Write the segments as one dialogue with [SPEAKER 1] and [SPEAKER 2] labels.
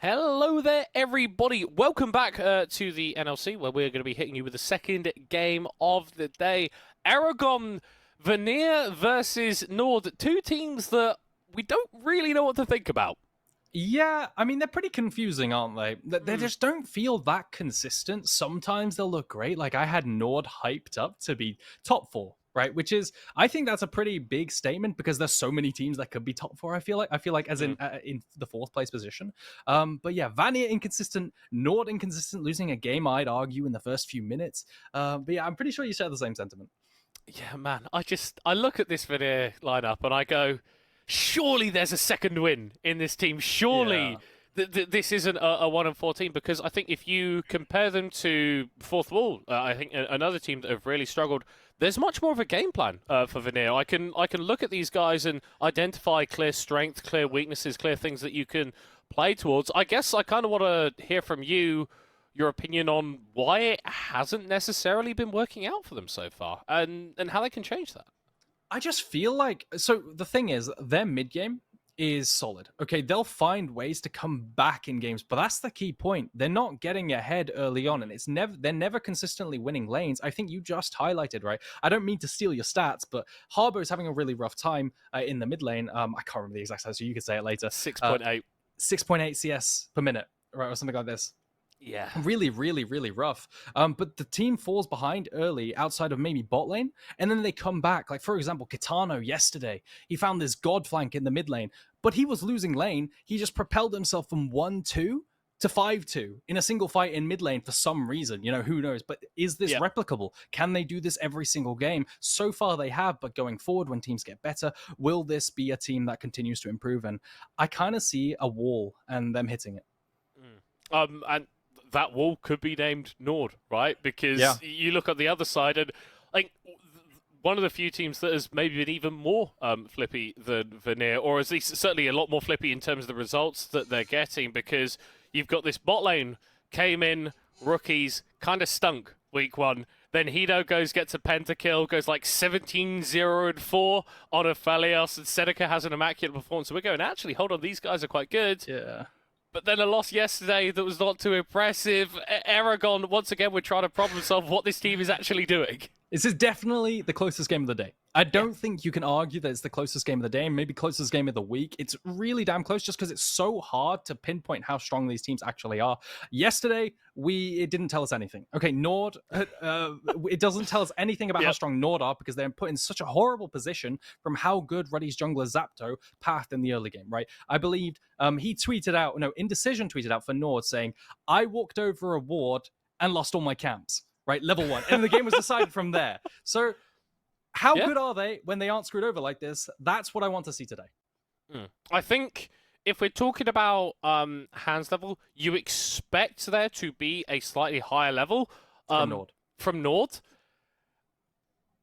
[SPEAKER 1] Hello there, everybody. Welcome back to the NLC, where we're going to be hitting you with the second game of the day. Aragon, Vanir versus Nord. Two teams that we don't really know what to think about.
[SPEAKER 2] Yeah, I mean, they're pretty confusing, aren't they? They just don't feel that consistent. Sometimes they'll look great. Like, I had Nord hyped up to be top four, right? Which is, I think that's a pretty big statement because there's so many teams that could be top four. I feel like as in the fourth place position. But yeah, Vanir inconsistent, Nord inconsistent, losing a game, I'd argue, in the first few minutes. But yeah, I'm pretty sure you share the same sentiment.
[SPEAKER 1] Yeah, man, I look at this Vanir lineup and I go, surely there's a second win in this team. Surely this isn't a 1-4 team, because I think if you compare them to Fourth Wall, I think another team that have really struggled, there's much more of a game plan for Vanir. I can look at these guys and identify clear strength, clear weaknesses, clear things that you can play towards. I guess I kind of want to hear from you your opinion on why it hasn't necessarily been working out for them so far, and how they can change that.
[SPEAKER 2] I just feel like, so the thing is, their mid game is solid. Okay, they'll find ways to come back in games, but that's the key point. They're not getting ahead early on, and they're never consistently winning lanes. I think you just highlighted, right? I don't mean to steal your stats, but Harbo is having a really rough time in the mid lane. I can't remember the exact stats, so you could say it later.
[SPEAKER 1] 6.8.
[SPEAKER 2] 6.8 CS per minute, right, or something like this.
[SPEAKER 1] Yeah.
[SPEAKER 2] Really, really, really rough. But the team falls behind early outside of maybe bot lane, and then they come back. Like, for example, Kitano yesterday, he found this god flank in the mid lane, but he was losing lane. He just propelled himself from 1-2 to 5-2 in a single fight in mid lane for some reason. You know, who knows? But is this replicable? Can they do this every single game? So far they have, but going forward when teams get better, will this be a team that continues to improve? And I kind of see a wall and them hitting it.
[SPEAKER 1] And that wall could be named Nord, right? Because you look at the other side, and like one of the few teams that has maybe been even more flippy than Vanir, or at least certainly a lot more flippy in terms of the results that they're getting, because you've got this bot lane, came in, rookies, kind of stunk week one. Then Hido gets a pentakill, goes like 17-0-4 on Aphelios, and Seneca has an immaculate performance. So we're going, actually, hold on, these guys are quite good.
[SPEAKER 2] Yeah.
[SPEAKER 1] But then a loss yesterday that was not too impressive. Aragon, once again, we're trying to problem solve what this team is actually doing.
[SPEAKER 2] This is definitely the closest game of the day. I don't think you can argue that it's the closest game of the day, and maybe closest game of the week. It's really damn close just because it's so hard to pinpoint how strong these teams actually are. Yesterday, it didn't tell us anything. Okay, Nord, it doesn't tell us anything about how strong Nord are, because they're put in such a horrible position from how good Reddy's jungler Zapto pathed in the early game, right? I believed Indecision tweeted out for Nord saying, I walked over a ward and lost all my camps, right? Level 1. And the game was decided from there. So how good are they when they aren't screwed over like this? That's what I want to see today.
[SPEAKER 1] I think if we're talking about hands level, you expect there to be a slightly higher level from Nord.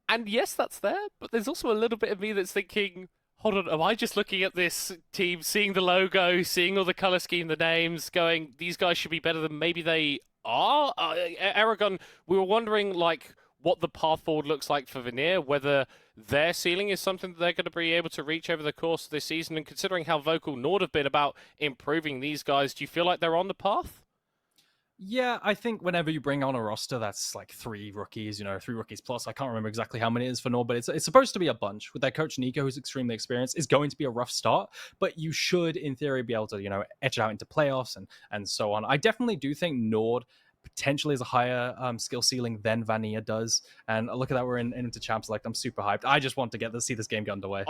[SPEAKER 1] And yes, that's there, but there's also a little bit of me that's thinking, hold on, am I just looking at this team, seeing the logo, seeing all the color scheme, the names, going, these guys should be better than maybe they are? Aragon, we were wondering, like, what the path forward looks like for Vanir, whether their ceiling is something that they're going to be able to reach over the course of this season, and considering how vocal Nord have been about improving these guys, do you feel like they're on the path?
[SPEAKER 2] Yeah, I think whenever you bring on a roster that's like 3 rookies, 3 rookies plus, I can't remember exactly how many it is for Nord, but it's supposed to be a bunch. With their coach Nico, who's extremely experienced, is going to be a rough start, but you should, in theory, be able to, etch it out into playoffs and so on. I definitely do think Nord potentially is a higher skill ceiling than Vanir does, and look at that, we're into champ select. I'm super hyped. I just want to see this game get underway.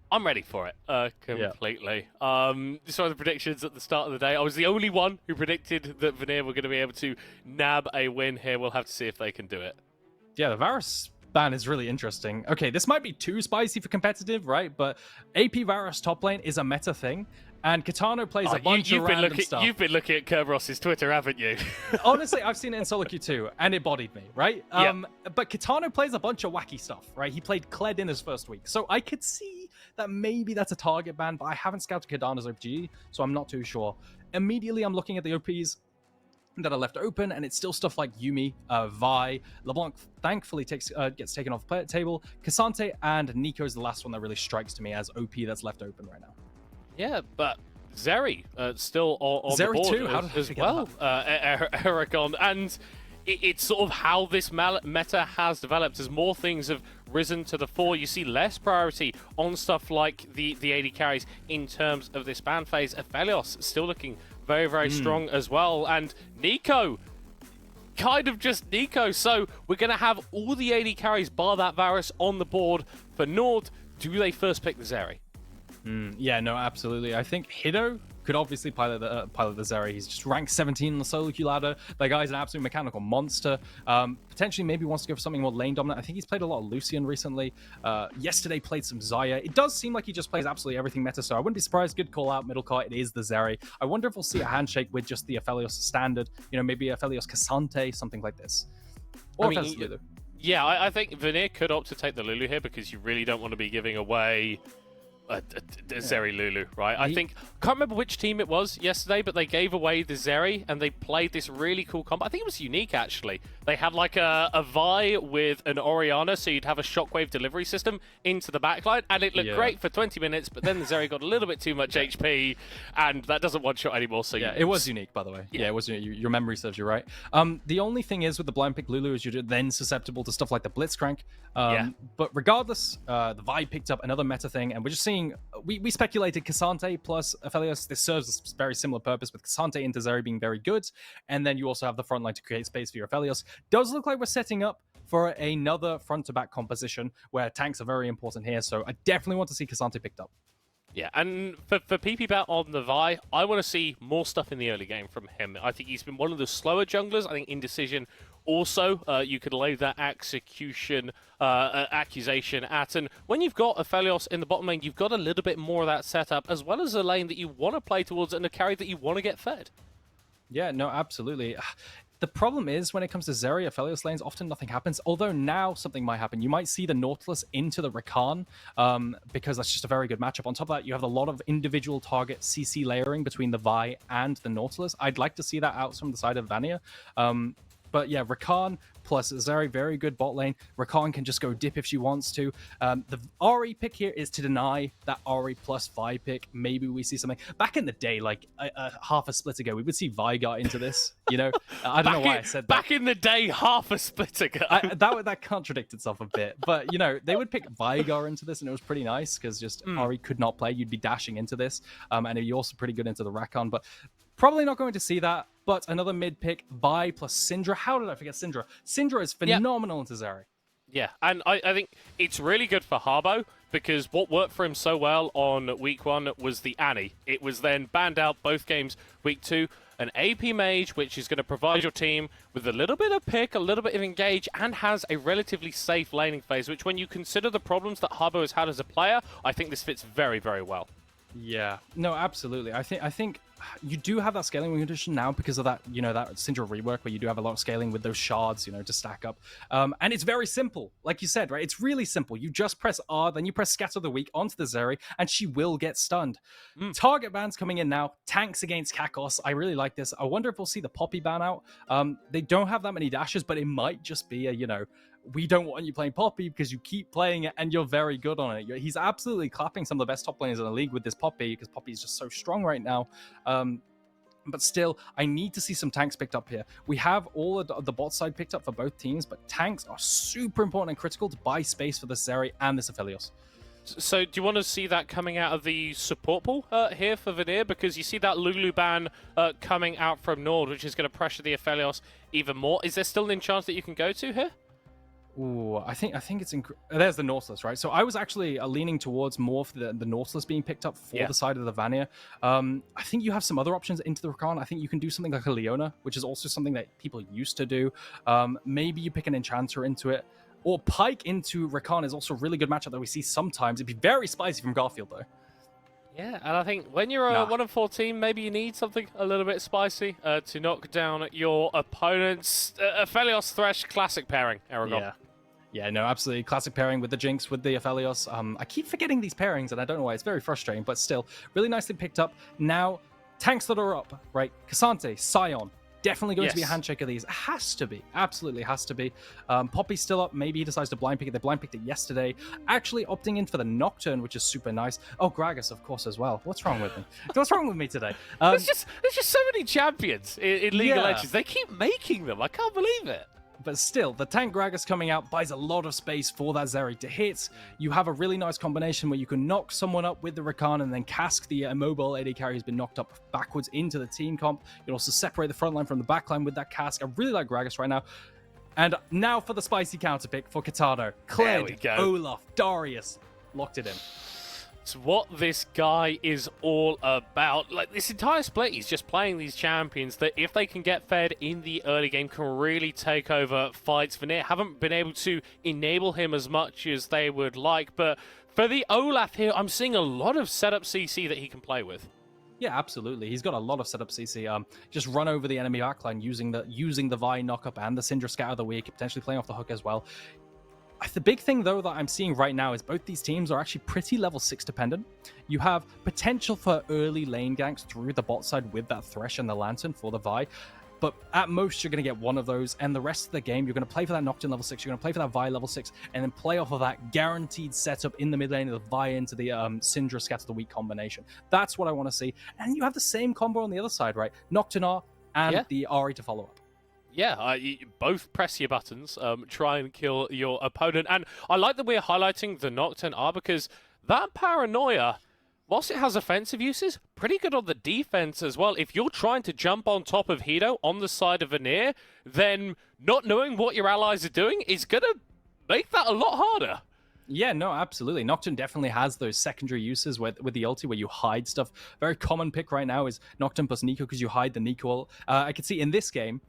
[SPEAKER 1] I'm ready for it completely. Just one of the predictions at the start of the day, I was the only one who predicted that Vanir were going to be able to nab a win here. We'll have to see if they can do it.
[SPEAKER 2] Yeah, the Varus ban is really interesting. Okay, this might be too spicy for competitive, right? But AP Varus top lane is a meta thing, and Kitano plays a bunch of random stuff.
[SPEAKER 1] You've been looking at Kerberos's Twitter, haven't you?
[SPEAKER 2] Honestly, I've seen it in solo queue too, and it bodied me, right? But Kitano plays a bunch of wacky stuff, right? He played Kled in his first week, so I could see that maybe that's a target ban, but I haven't scouted Kitano's OP, so I'm not too sure. Immediately, I'm looking at the OPs that are left open, and it's still stuff like Yuumi, Vi, LeBlanc thankfully gets taken off the table. Cassante and Nico is the last one that really strikes to me as OP that's left open right now.
[SPEAKER 1] Yeah, but Zeri still on
[SPEAKER 2] Zeri
[SPEAKER 1] the board
[SPEAKER 2] too. How did I
[SPEAKER 1] as
[SPEAKER 2] forget
[SPEAKER 1] well, Eragon. And it's sort of how this meta has developed as more things have risen to the fore. You see less priority on stuff like the AD carries in terms of this ban phase. Aphelios still looking very, very strong as well. And Nico, kind of just Nico. So we're going to have all the AD carries bar that Varus on the board for Nord. Do they first pick the Zeri?
[SPEAKER 2] Yeah, no, absolutely. I think Hido could obviously pilot the Zeri. He's just ranked 17 on the solo queue ladder. That guy's an absolute mechanical monster. Potentially maybe wants to go for something more lane dominant. I think he's played a lot of Lucian recently. Yesterday played some Xayah. It does seem like he just plays absolutely everything meta, so I wouldn't be surprised. Good call out, middle cart. It is the Zeri. I wonder if we'll see a handshake with just the Aphelios standard. You know, maybe Aphelios Cassante, something like this. Or Lulu.
[SPEAKER 1] Yeah, I think Vanir could opt to take the Lulu here because you really don't want to be giving away Zeri Lulu, right? I think, can't remember which team it was yesterday, but they gave away the Zeri and they played this really cool combo. I think it was unique, actually. They had like a Vi with an Orianna, so you'd have a shockwave delivery system into the backline, and it looked great for 20 minutes, but then the Zeri got a little bit too much HP, and that doesn't one-shot anymore. So
[SPEAKER 2] yeah, it was unique, by the way. Yeah, it was. Your memory serves you right. The only thing is with the blind pick Lulu is you're then susceptible to stuff like the Blitzcrank. But regardless, the Vi picked up another meta thing, and we're just seeing, we speculated Cassante plus Aphelios. This serves a very similar purpose with Cassante into Zeri being very good, and then you also have the front line to create space for your Aphelios. Does look like we're setting up for another front-to-back composition where tanks are very important here, so I definitely want to see Cassante picked up.
[SPEAKER 1] Yeah, and for PPBat on the Vi, I want to see more stuff in the early game from him. I think he's been one of the slower junglers. I think Indecision also, you could lay that accusation at. And when you've got Aphelios in the bottom lane, you've got a little bit more of that setup, as well as a lane that you want to play towards and a carry that you want to get fed.
[SPEAKER 2] Yeah, no, absolutely. The problem is when it comes to Zeri, Aphelios lanes, often nothing happens. Although now something might happen. You might see the Nautilus into the Rakan because that's just a very good matchup. On top of that, you have a lot of individual target CC layering between the Vi and the Nautilus. I'd like to see that out from the side of Vanir. But yeah, Rakan plus Zeri, very good bot lane. Rakan can just go dip if she wants to. The RE pick here is to deny that RE plus Vi pick. Maybe we see something. Back in the day, like half a split ago, we would see Veigar into this. You know, I don't know why I said that.
[SPEAKER 1] Back in the day, half a split ago.
[SPEAKER 2] That contradicts itself a bit. But, you know, they would pick Veigar into this, and it was pretty nice because just RE could not play. You'd be dashing into this. And you're also pretty good into the Rakan. But probably not going to see that. But another mid pick, Vi plus Syndra. How did I forget Syndra? Syndra is phenomenal into Zeri.
[SPEAKER 1] Yeah, and I think it's really good for Harbo because what worked for him so well on week 1 was the Annie. It was then banned out both games week 2. An AP mage, which is going to provide your team with a little bit of pick, a little bit of engage, and has a relatively safe laning phase, which when you consider the problems that Harbo has had as a player, I think this fits very, very well.
[SPEAKER 2] Yeah, no, absolutely. I think you do have that scaling condition now because of that, you know, that Syndra rework where you do have a lot of scaling with those shards, you know, to stack up. And it's very simple, like you said, right? It's really simple. You just press R, then you press Scatter the Weak onto the Zeri, and she will get stunned. Target bans coming in now. Tanks against Kakos. I really like this. I wonder if we'll see the Poppy ban out. They don't have that many dashes, but it might just be a, you know, we don't want you playing Poppy because you keep playing it and you're very good on it. He's absolutely clapping some of the best top laners in the league with this Poppy because Poppy is just so strong right now. But still, I need to see some tanks picked up here. We have all of the bot side picked up for both teams, but tanks are super important and critical to buy space for the Zeri and this Aphelios.
[SPEAKER 1] So do you want to see that coming out of the support pool here for Vanir? Because you see that Lulu ban coming out from Nord, which is going to pressure the Aphelios even more. Is there still an enchant that you can go to here?
[SPEAKER 2] Ooh, I think it's there's the Nautilus, right? So I was actually leaning towards more for the Nautilus being picked up for the side of the Vanir. I think you have some other options into the Rakan. I think you can do something like a Leona, which is also something that people used to do. Maybe you pick an Enchanter into it. Or Pike into Rakan is also a really good matchup that we see sometimes. It'd be very spicy from Garfield, though.
[SPEAKER 1] Yeah, and I think when you're a 1-4 team, maybe you need something a little bit spicy to knock down your opponents. Aphelios Thresh, classic pairing, Eragon.
[SPEAKER 2] Yeah, no, absolutely. Classic pairing with the Jinx, with the Aphelios. I keep forgetting these pairings, and I don't know why. It's very frustrating, but still, really nicely picked up. Now, tanks that are up, right? Cassante, Sion, definitely going to be a handshake of these. It has to be. Absolutely has to be. Poppy's still up. Maybe he decides to blind pick it. They blind picked it yesterday. Actually opting in for the Nocturne, which is super nice. Oh, Gragas, of course, as well. What's wrong with me? What's wrong with me today?
[SPEAKER 1] There's just so many champions in League of Legends. They keep making them. I can't believe it.
[SPEAKER 2] But still, the tank Gragas coming out buys a lot of space for that Zeri to hit. You have a really nice combination where you can knock someone up with the Rakan and then cask the immobile AD carry who's been knocked up backwards into the team comp. You can also separate the front line from the back line with that cask. I really like Gragas right now. And now for the spicy counter pick for Kitano. Kled, Olaf, Darius. Locked it in.
[SPEAKER 1] It's what this guy is all about. Like, this entire split, he's just playing these champions that, if they can get fed in the early game, can really take over fights. Vanir haven't been able to enable him as much as they would like, but for the Olaf here, I'm seeing a lot of setup CC that he can play with.
[SPEAKER 2] Yeah, absolutely. He's got a lot of setup CC. Just run over the enemy backline using the Vi knockup and the Syndra scout of the week, potentially playing off the hook as well. The big thing, though, that I'm seeing right now is both these teams are actually pretty level 6 dependent. You have potential for early lane ganks through the bot side with that Thresh and the Lantern for the Vi, but at most you're going to get one of those, and the rest of the game you're going to play for that Nocturne level 6, you're going to play for that Vi level 6, and then play off of that guaranteed setup in the mid lane of the Vi into the Syndra Scatter of the Week combination. That's what I want to see. And you have the same combo on the other side, right? Nocturne and the Ahri to follow up.
[SPEAKER 1] Yeah, you both press your buttons, try and kill your opponent. And I like that we're highlighting the Nocturne R, because that Paranoia, whilst it has offensive uses, pretty good on the defense as well. If you're trying to jump on top of Hito on the side of Vanir, then not knowing what your allies are doing is going to make that a lot harder.
[SPEAKER 2] Yeah, no, absolutely. Nocturne definitely has those secondary uses with the ulti where you hide stuff. Very common pick right now is Nocturne plus Nico, because you hide the Nico. I can see in this game,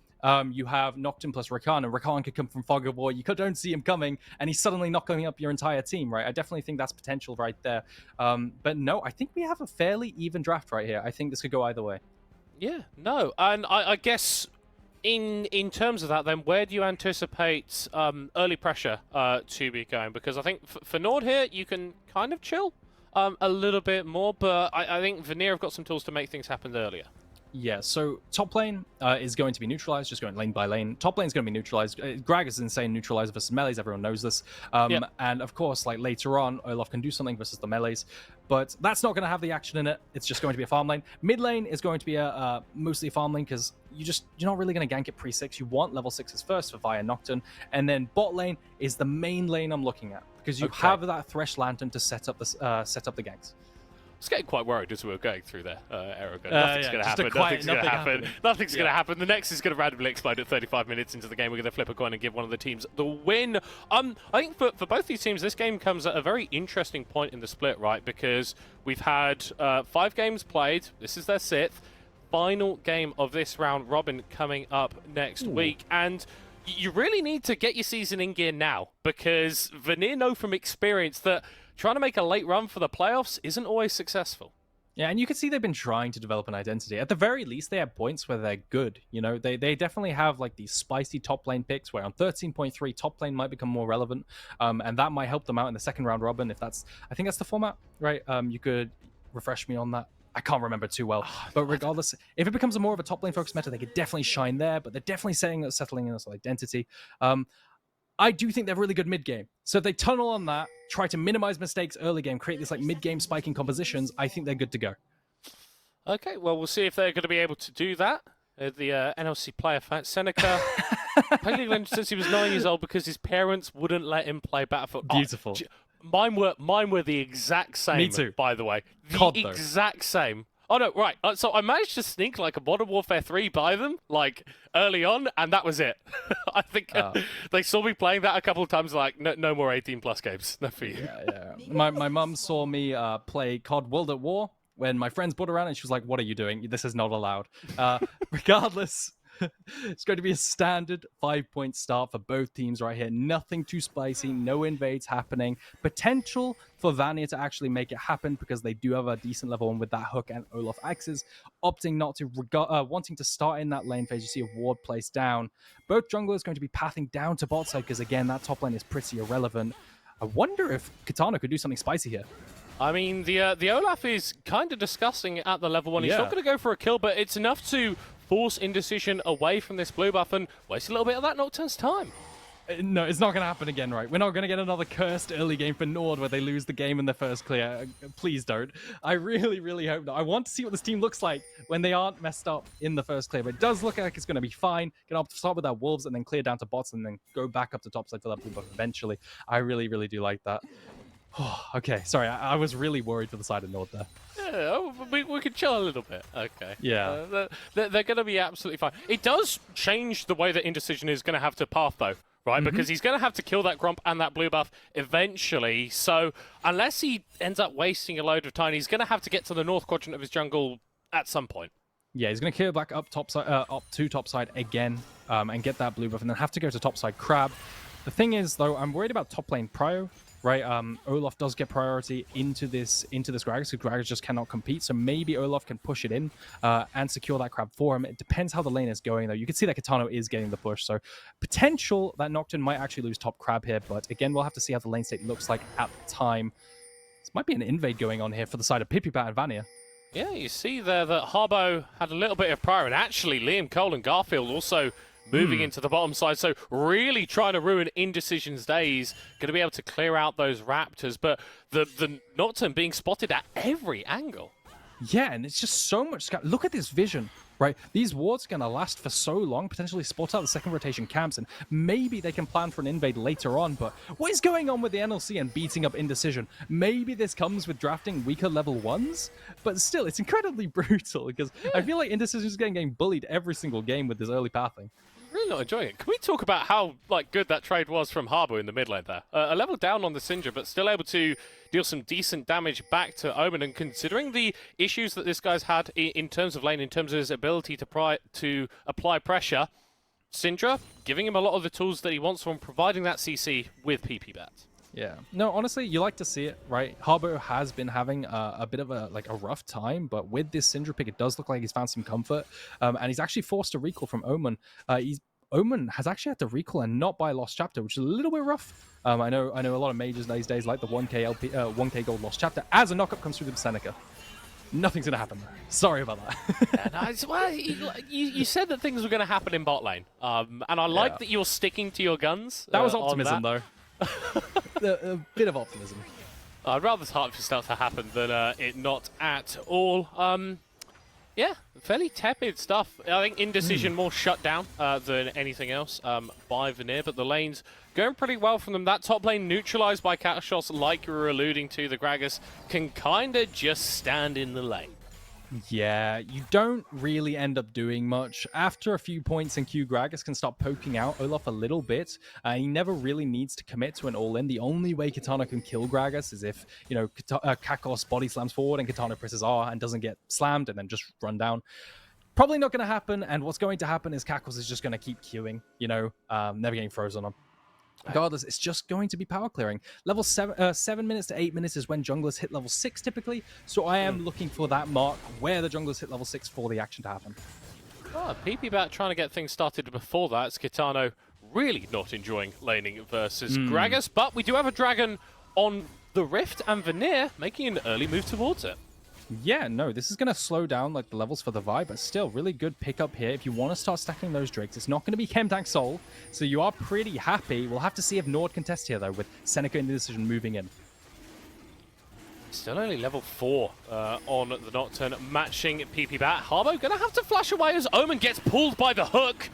[SPEAKER 2] you have Nocturne plus Rakan, and Rakan could come from Fog of War. You don't see him coming, and he's suddenly knocking up your entire team, right? I definitely think that's potential right there. But no, I think we have a fairly even draft right here. I think this could go either way.
[SPEAKER 1] Yeah, no, and I guess in terms of that, then, where do you anticipate early pressure to be going? Because I think for Nord here, you can kind of chill a little bit more, but I think Vanir have got some tools to make things happen earlier.
[SPEAKER 2] Yeah, so top lane is going to be neutralized, just going lane by lane. Top lane is going to be neutralized. Gragas is insane neutralizer versus melees, everyone knows this. And of course, like later on, Olaf can do something versus the melees, but that's not going to have the action in it. It's just going to be a farm lane. Mid lane is going to be a mostly a farm lane, because you're not really going to gank it pre-6. You want level 6s first for Vi and Nocturne, and then bot lane is the main lane I'm looking at, because you have that Thresh Lantern to set up the ganks.
[SPEAKER 1] I was getting quite worried as we were going through there, Aragon. Nothing's going to happen. Nothing's going to happen. Nothing's going to happen. The next is going to randomly explode at 35 minutes into the game. We're going to flip a coin and give one of the teams the win. I think for both these teams, this game comes at a very interesting point in the split, right? Because we've had 5 games played. This is their 6th. Final game of this round robin coming up next week. And you really need to get your season in gear now, because Vanir know from experience that trying to make a late run for the playoffs isn't always successful.
[SPEAKER 2] Yeah, and you can see they've been trying to develop an identity. At the very least, they have points where they're good. You know, they definitely have like these spicy top lane picks where on 13.3, top lane might become more relevant, and that might help them out in the second round robin. I think that's the format, right? You could refresh me on that. I can't remember too well, but regardless, if it becomes a more of a top lane focused meta, they could definitely shine there. But they're definitely settling in this identity. I do think they're really good mid-game. So if they tunnel on that, try to minimize mistakes early game, create these like mid-game spiking compositions, I think they're good to go.
[SPEAKER 1] Okay, well, we'll see if they're going to be able to do that. The NLC player fan, Seneca, played League of Legends since he was 9 years old because his parents wouldn't let him play Battlefield.
[SPEAKER 2] Beautiful.
[SPEAKER 1] Mine were the exact same.
[SPEAKER 2] Me too.
[SPEAKER 1] By the way.
[SPEAKER 2] COD,
[SPEAKER 1] exact same. Oh, no, right. So I managed to sneak like a Modern Warfare 3 by them, like early on, and that was it. I think they saw me playing that a couple of times, like, no more 18+ games. Not for you.
[SPEAKER 2] Yeah. My mum saw me play COD World at War when my friends brought around, and she was like, "What are you doing? This is not allowed." Regardless, it's going to be a standard 5-point start for both teams right here. Nothing too spicy, no invades happening. Potential for Vanir to actually make it happen because they do have a decent level 1 with that hook and Olaf axes. Opting not to, wanting to start in that lane phase. You see a ward placed down. Both junglers going to be pathing down to bot side because, again, that top lane is pretty irrelevant. I wonder if Kitano could do something spicy here.
[SPEAKER 1] I mean, the Olaf is kind of disgusting at the level 1. He's not going to go for a kill, but it's enough to force Indecision away from this blue buff and waste a little bit of that Nocturne's time.
[SPEAKER 2] No, it's not going to happen again, right? We're not going to get another cursed early game for Nord where they lose the game in their first clear. Please don't. I really, really hope not. I want to see what this team looks like when they aren't messed up in the first clear. But it does look like it's going to be fine. Going to start with our Wolves and then clear down to bots and then go back up to top side for that blue buff eventually. I really, really do like that. Okay, sorry. I was really worried for the side of Nord there.
[SPEAKER 1] Yeah, we could chill a little bit. Okay.
[SPEAKER 2] Yeah.
[SPEAKER 1] They're going to be absolutely fine. It does change the way that Indecision is going to have to path, though. Right, because he's going to have to kill that Gromp and that blue buff eventually. So unless he ends up wasting a load of time, he's going to have to get to the north quadrant of his jungle at some point.
[SPEAKER 2] Yeah, he's going to clear back up top side, up to top side again, and get that blue buff, and then have to go to top side Crab. The thing is, though, I'm worried about top lane Prio. Right, Olaf does get priority into this Gragas, because Gragas just cannot compete. So maybe Olaf can push it in and secure that Crab for him. It depends how the lane is going, though. You can see that Kitano is getting the push, so potential that Nocturne might actually lose top Crab here. But again, we'll have to see how the lane state looks like at the time. This might be an invade going on here for the side of Pipipat and Vanir.
[SPEAKER 1] Yeah, you see there that Harbo had a little bit of prior, and actually Liam Cole and Garfield also moving into the bottom side, so really trying to ruin Indecision's days. Going to be able to clear out those Raptors, but the Nocturne being spotted at every angle.
[SPEAKER 2] Yeah, and it's just so much. Look at this vision, right? These wards are going to last for so long, potentially spot out the second rotation camps, and maybe they can plan for an invade later on. But what is going on with the NLC and beating up Indecision? Maybe this comes with drafting weaker level 1s, but still, it's incredibly brutal because I feel like Indecision is getting bullied every single game with this early pathing.
[SPEAKER 1] Really not enjoying it. Can we talk about how good that trade was from Harbo in the mid lane there? A level down on the Syndra, but still able to deal some decent damage back to Omen. And considering the issues that this guy's had in terms of lane, in terms of his ability to apply pressure, Syndra giving him a lot of the tools that he wants from providing that CC with Pipipat.
[SPEAKER 2] Yeah. No, honestly, you like to see it, right? Harbo has been having a bit of a rough time, but with this Syndra pick, it does look like he's found some comfort, and he's actually forced a recall from Omen. Omen has actually had to recall and not buy Lost Chapter, which is a little bit rough. I know a lot of majors these days like the 1k gold Lost Chapter. As a knockup comes through the Seneca, nothing's gonna happen there. Sorry about that.
[SPEAKER 1] Yeah, no, well, you said that things were going to happen in bot lane, and I like that you're sticking to your guns.
[SPEAKER 2] That was optimism, though. A bit of optimism.
[SPEAKER 1] I'd rather type for stuff to happen than it not at all. Yeah, fairly tepid stuff. I think Indecision more shut down than anything else by Vanir, but the lane's going pretty well from them. That top lane neutralized by Katashos, like you were alluding to. The Gragas can kind of just stand in the lane.
[SPEAKER 2] Yeah, you don't really end up doing much. After a few points in Q, Gragas can start poking out Olaf a little bit. He never really needs to commit to an all-in. The only way Kitana can kill Gragas is if, Kakos body slams forward and Kitana presses R and doesn't get slammed and then just run down. Probably not going to happen, and what's going to happen is Kakos is just going to keep queuing, never getting frozen on. Regardless, it's just going to be power clearing. Level 7 minutes to 8 minutes is when junglers hit level 6 typically, so I am looking for that mark where the junglers hit level 6 for the action to happen.
[SPEAKER 1] Oh, Pipipat trying to get things started before that. It's Kitano really not enjoying laning versus Gragas, but we do have a dragon on the Rift, and Vanir making an early move towards it.
[SPEAKER 2] Yeah, no, this is going to slow down the levels for the vibe, but still really good pickup here. If you want to start stacking those Drakes, it's not going to be Chemtank Soul, so you are pretty happy. We'll have to see if Nord can test here, though, with Seneca Indecision moving in.
[SPEAKER 1] Still only level 4 on the Nocturne, matching Pipipat. Harbo going to have to flash away as Omen gets pulled by the hook.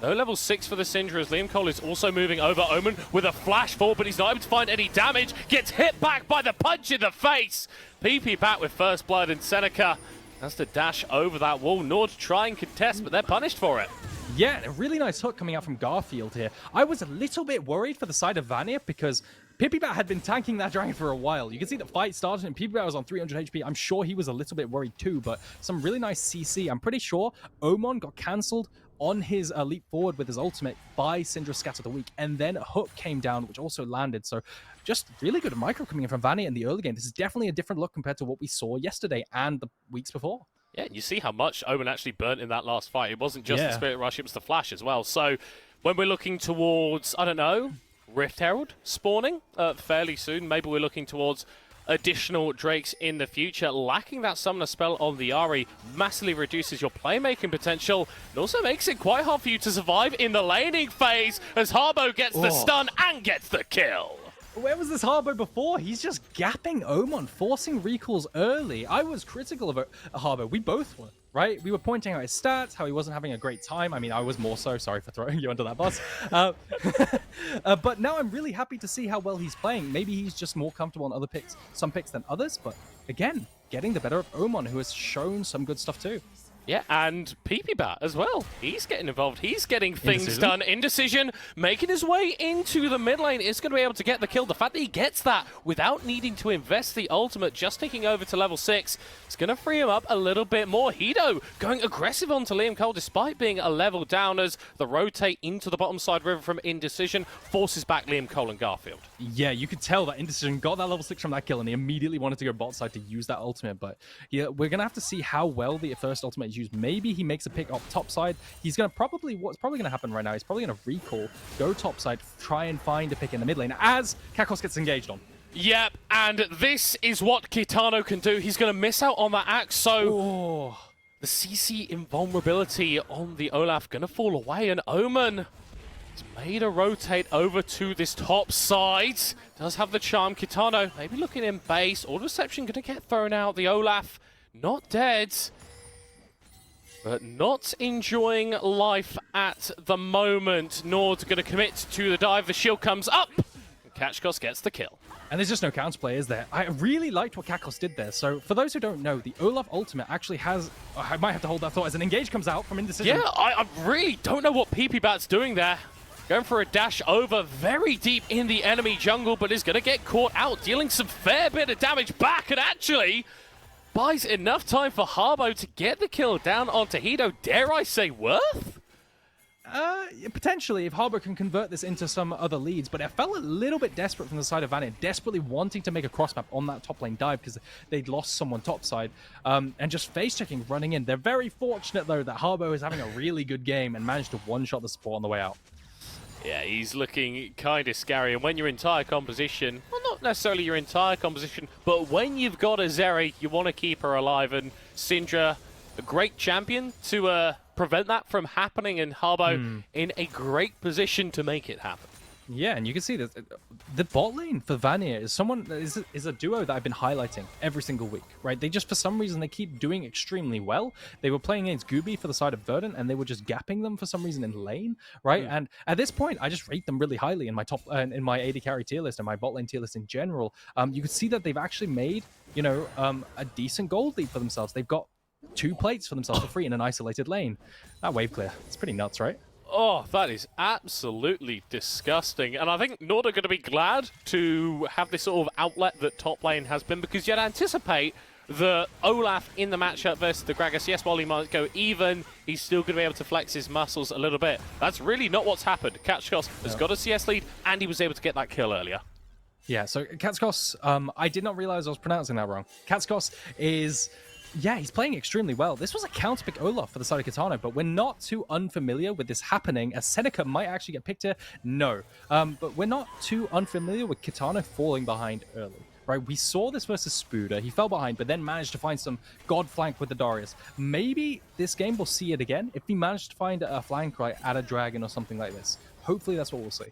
[SPEAKER 1] No level 6 for the Syndra as Liam Cole is also moving over. Omen with a flash forward, but he's not able to find any damage. Gets hit back by the punch in the face. Pipipat with first blood, and Seneca has to dash over that wall. Nord try and contest, but they're punished for it.
[SPEAKER 2] Yeah, a really nice hook coming out from Garfield here. I was a little bit worried for the side of Vanir because Pipipat had been tanking that dragon for a while. You can see the fight started and Pipipat was on 300 HP. I'm sure he was a little bit worried too, but some really nice CC. I'm pretty sure Omen got cancelled on his leap forward with his ultimate by Syndra Scatter the Weak, and then a hook came down, which also landed. So just really good micro coming in from Vanir in the early game. This is definitely a different look compared to what we saw yesterday and the weeks before.
[SPEAKER 1] Yeah, you see how much Omen actually burnt in that last fight. It wasn't just the Spirit Rush, it was the Flash as well. So when we're looking towards, I don't know, Rift Herald spawning fairly soon, maybe we're looking towards additional Drakes in the future. Lacking that Summoner spell on the Ahri massively reduces your playmaking potential. It also makes it quite hard for you to survive in the laning phase as Harbo gets the stun and gets the kill.
[SPEAKER 2] Where was this Harbo before? He's just gapping Omen, forcing recalls early. I was critical of Harbo. We both were, right? We were pointing out his stats, how he wasn't having a great time. I mean, I was more so. Sorry for throwing you under that bus. But now I'm really happy to see how well he's playing. Maybe he's just more comfortable on some picks than others. But again, getting the better of Omen, who has shown some good stuff too.
[SPEAKER 1] Yeah, and PP as well. He's getting involved. He's getting things done. Indecision, making his way into the mid lane, is going to be able to get the kill. The fact that he gets that without needing to invest the ultimate, just taking over to level 6, is going to free him up a little bit more. Hido going aggressive onto Liam Cole, despite being a level down, as the rotate into the bottom side river from Indecision forces back Liam Cole and Garfield.
[SPEAKER 2] Yeah, you could tell that Indecision got that level 6 from that kill, and he immediately wanted to go bot side to use that ultimate. But yeah, we're going to have to see how well the first ultimate is used. Maybe he makes a pick up top side. He's going to what's probably going to happen right now, he's probably going to recall, go top side, try and find a pick in the mid lane as Kakos gets engaged on.
[SPEAKER 1] Yep, and this is what Kitano can do. He's going to miss out on that axe, so the CC invulnerability on the Olaf going to fall away, and Omen has made a rotate over to this top side. Does have the charm. Kitano maybe looking in base. All reception going to get thrown out. The Olaf not dead, but not enjoying life at the moment. Nord's going to commit to the dive. The shield comes up. And Kakos gets the kill.
[SPEAKER 2] And there's just no counterplay, is there? I really liked what Kakos did there. So for those who don't know, the Olaf ultimate actually has... I might have to hold that thought as an engage comes out from Indecision.
[SPEAKER 1] Yeah, I really don't know what PP doing there. Going for a dash over very deep in the enemy jungle, but is going to get caught out, dealing some fair bit of damage back, and actually buys enough time for Harbo to get the kill down onto Hido. Dare I say worth?
[SPEAKER 2] Potentially, if Harbo can convert this into some other leads, but it felt a little bit desperate from the side of Vanir, desperately wanting to make a cross map on that top lane dive because they'd lost someone topside, and just face-checking, running in. They're very fortunate, though, that Harbo is having a really good game and managed to one-shot the support on the way out.
[SPEAKER 1] Yeah, he's looking kind of scary, and when your entire composition, well, not necessarily your entire composition, but when you've got a Zeri, you want to keep her alive, and Syndra, a great champion to prevent that from happening, and Harbo in a great position to make it happen.
[SPEAKER 2] Yeah, and you can see that the bot lane for Vanir is a duo that I've been highlighting every single week, right? They just, for some reason, they keep doing extremely well. They were playing against Gooby for the side of Verdant, and they were just gapping them for some reason in lane, right? And at this point, I just rate them really highly in my top, in my AD carry tier list and my bot lane tier list in general. You can see that they've actually made, you know, a decent gold lead for themselves. They've got 2 plates for themselves for free in an isolated lane. That wave clear, it's pretty nuts, right?
[SPEAKER 1] Oh, that is absolutely disgusting. And I think Nord are going to be glad to have this sort of outlet that top lane has been, because you'd anticipate the Olaf in the matchup versus the Gragas. Yes, while he might go even, he's still going to be able to flex his muscles a little bit. That's really not what's happened. Kakos has got a CS lead, and he was able to get that kill earlier.
[SPEAKER 2] Yeah, so Kakos, I did not realize I was pronouncing that wrong. Kakos is... yeah, he's playing extremely well. This was a counterpick Olaf for the side of Kitano, but we're not too unfamiliar with this happening, as Seneca might actually get picked here. No. But we're not too unfamiliar with Kitano falling behind early, right? We saw this versus Spuda. He fell behind, but then managed to find some god flank with the Darius. Maybe this game we'll see it again if he managed to find a flank right at a dragon or something like this. Hopefully that's what we'll see.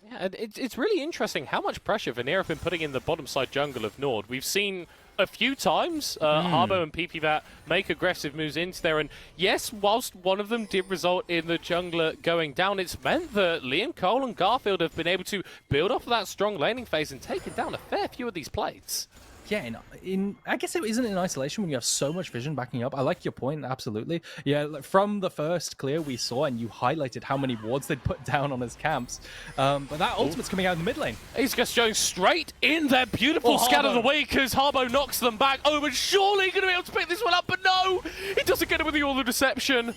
[SPEAKER 1] Yeah, it's really interesting how much pressure Vanir have been putting in the bottom side jungle of Nord. We've seen a few times Harbo and PP make aggressive moves into there, and yes, whilst one of them did result in the jungler going down, it's meant that Liam Cole and Garfield have been able to build off of that strong laning phase and taken down a fair few of these plates.
[SPEAKER 2] Yeah, I guess it isn't in isolation when you have so much vision backing up. I like your point, absolutely. Yeah, from the first clear we saw, and you highlighted how many wards they'd put down on his camps. But that ultimate's coming out in the mid lane.
[SPEAKER 1] He's just going straight in there. Beautiful scan of the weak as Harbo knocks them back. Oh, but surely going to be able to pick this one up, but no! He doesn't get it with all the deception.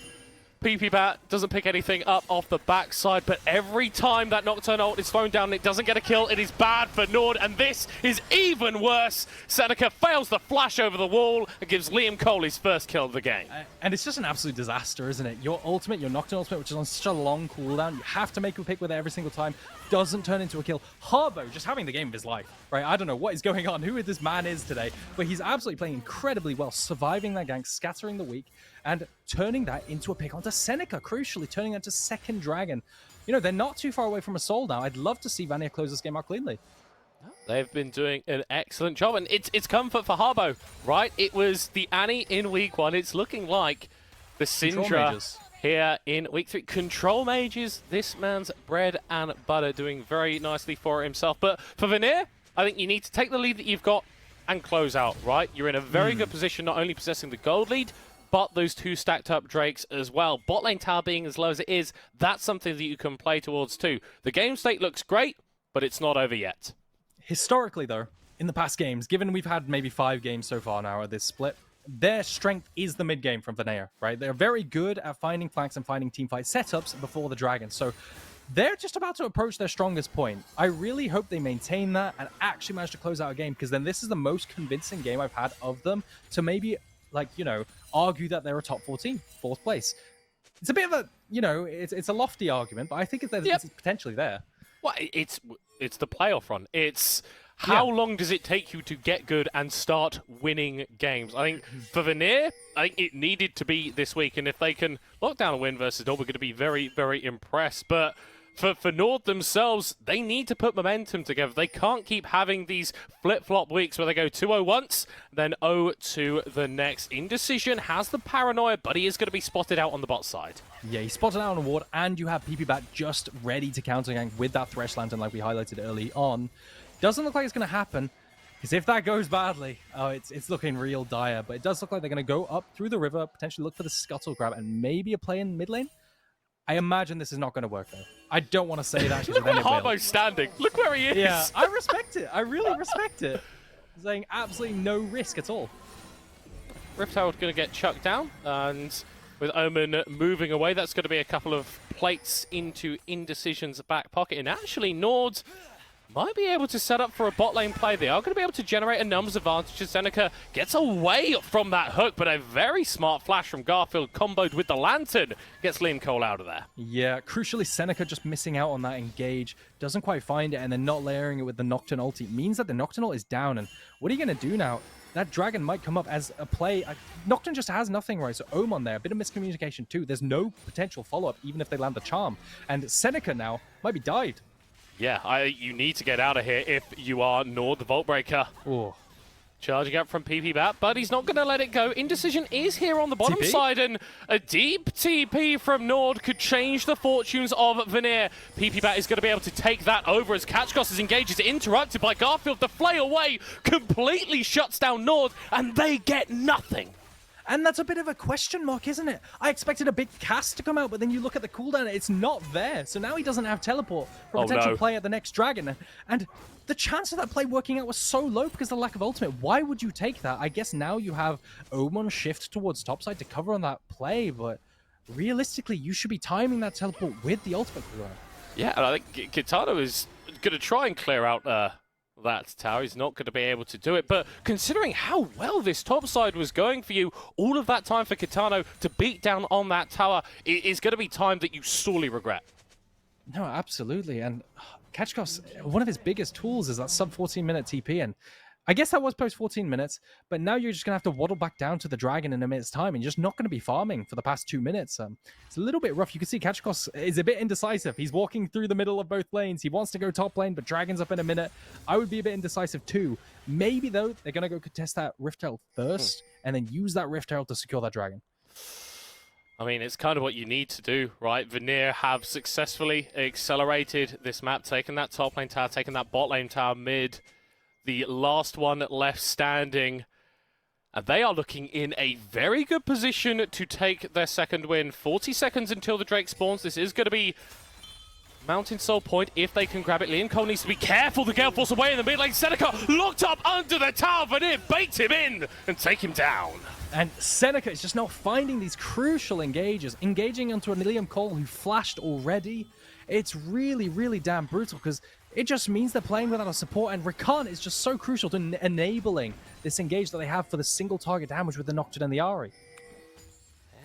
[SPEAKER 1] PP doesn't pick anything up off the backside, but every time that Nocturne ult is thrown down, it doesn't get a kill. It is bad for Nord, and this is even worse. Seneca fails the flash over the wall and gives Liam Cole his first kill of the game.
[SPEAKER 2] And it's just an absolute disaster, isn't it? Your ultimate, your Nocturne ultimate, which is on such a long cooldown, you have to make a pick with it every single time. doesn't turn into a kill. Harbo just having the game of his life, right? I don't know what is going on, who this man is today, but he's absolutely playing incredibly well, surviving that gank, scattering the weak, and turning that into a pick onto Seneca, crucially turning that to second dragon. You know, they're not too far away from a soul now. I'd love to see Vanir close this game out cleanly.
[SPEAKER 1] They've been doing an excellent job, and it's comfort for Harbo, right? It was the Annie in week 1. It's looking like the Syndra here in week 3. Control mages, this man's bread and butter, doing very nicely for himself. But for Vanir, I think you need to take the lead that you've got and close out, right? You're in a very good position, not only possessing the gold lead, but those 2 stacked up Drakes as well. Bot lane tower being as low as it is, that's something that you can play towards too. The game state looks great, but it's not over yet.
[SPEAKER 2] Historically, though, in the past games, given we've had maybe 5 games so far now at this split, their strength is the mid game from Vanir, right? They're very good at finding flanks and finding teamfight setups before the dragon. So they're just about to approach their strongest point. I really hope they maintain that and actually manage to close out a game, because then this is the most convincing game I've had of them to maybe, like, you know, argue that they're a top 14, 4th place. It's a bit of a, you know, it's a lofty argument, but I think it's potentially there.
[SPEAKER 1] Well, it's the playoff run. It's how long does it take you to get good and start winning games? I think for Vanir, I think it needed to be this week, and if they can lock down a win versus Nord, we're going to be very, very impressed. But for Nord themselves, they need to put momentum together. They can't keep having these flip-flop weeks where they go 2-0 once, then 0-2 the next. Indecision has the paranoia, but he is going to be spotted out on the bot side.
[SPEAKER 2] Yeah, he's spotted out on a ward, and you have PP Bat just ready to counter gank with that Thresh Lantern like we highlighted early on. Doesn't look like it's going to happen, because if that goes badly, it's looking real dire. But it does look like they're going to go up through the river, potentially look for the scuttle grab, and maybe a play in mid lane. I imagine this is not going to work, though. I don't want to say that.
[SPEAKER 1] Look where Harbo's standing. Look where he is.
[SPEAKER 2] Yeah, I respect it. I really respect it. Saying absolutely no risk at all.
[SPEAKER 1] Rift Herald going to get chucked down, and with Omen moving away, that's going to be a couple of plates into Indecision's back pocket. And actually, Nord might be able to set up for a bot lane play. They are going to be able to generate a numbers advantage. Seneca gets away from that hook, but a very smart flash from Garfield comboed with the Lantern gets Liam Cole out of there.
[SPEAKER 2] Yeah, crucially, Seneca just missing out on that engage. Doesn't quite find it, and then not layering it with the Nocturne ulti means that the Nocturne ult is down. And what are you going to do now? That dragon might come up as a play. Nocturne just has nothing, right? So Omen there, a bit of miscommunication too. There's no potential follow-up, even if they land the charm. And Seneca now might be dived.
[SPEAKER 1] Yeah, you need to get out of here if you are Nord, the Vault Breaker.
[SPEAKER 2] Ooh.
[SPEAKER 1] Charging up from PP Bat, but he's not going to let it go. Indecision is here on the bottom side, and a deep TP from Nord could change the fortunes of Vanir. PP Bat is going to be able to take that over as Catchcross is engaged. Is interrupted by Garfield. The flay away completely shuts down Nord, and they get nothing.
[SPEAKER 2] And that's a bit of a question mark, isn't it? I expected a big cast to come out, but then you look at the cooldown, it's not there. So now he doesn't have teleport for a potential play at the next dragon. And the chance of that play working out was so low because of the lack of ultimate. Why would you take that? I guess now you have Omen shift towards topside to cover on that play, but realistically, you should be timing that teleport with the ultimate cooldown.
[SPEAKER 1] Yeah, and I think Kitano is going to try and clear out that tower. He's not going to be able to do it, but considering how well this top side was going for you, all of that time for Kitano to beat down on that tower is going to be time that you sorely regret.
[SPEAKER 2] No, absolutely. And Catchcross, one of his biggest tools is that sub 14-minute TP, and I guess that was post 14 minutes, but now you're just going to have to waddle back down to the dragon in a minute's time, and you're just not going to be farming for the past 2 minutes. It's a little bit rough. You can see Catchcross is a bit indecisive. He's walking through the middle of both lanes. He wants to go top lane, but dragon's up in a minute. I would be a bit indecisive too. Maybe, though, they're going to go contest that Rift Herald first, and then use that Rift Herald to secure that dragon.
[SPEAKER 1] I mean, it's kind of what you need to do, right? Vanir have successfully accelerated this map, taken that top lane tower, taken that bot lane tower mid. The last one left standing. And they are looking in a very good position to take their second win. 40 seconds until the Drake spawns. This is going to be Mountain Soul Point if they can grab it. Liam Cole needs to be careful. The Gale Force away in the mid lane. Seneca locked up under the tower. Vanir bait him in and take him down.
[SPEAKER 2] And Seneca is just not finding these crucial engages. Engaging onto a Liam Cole who flashed already. It's really, really damn brutal because it just means they're playing without a support, and Rakan is just so crucial to enabling this engage that they have for the single target damage with the Nocturne and the Ahri.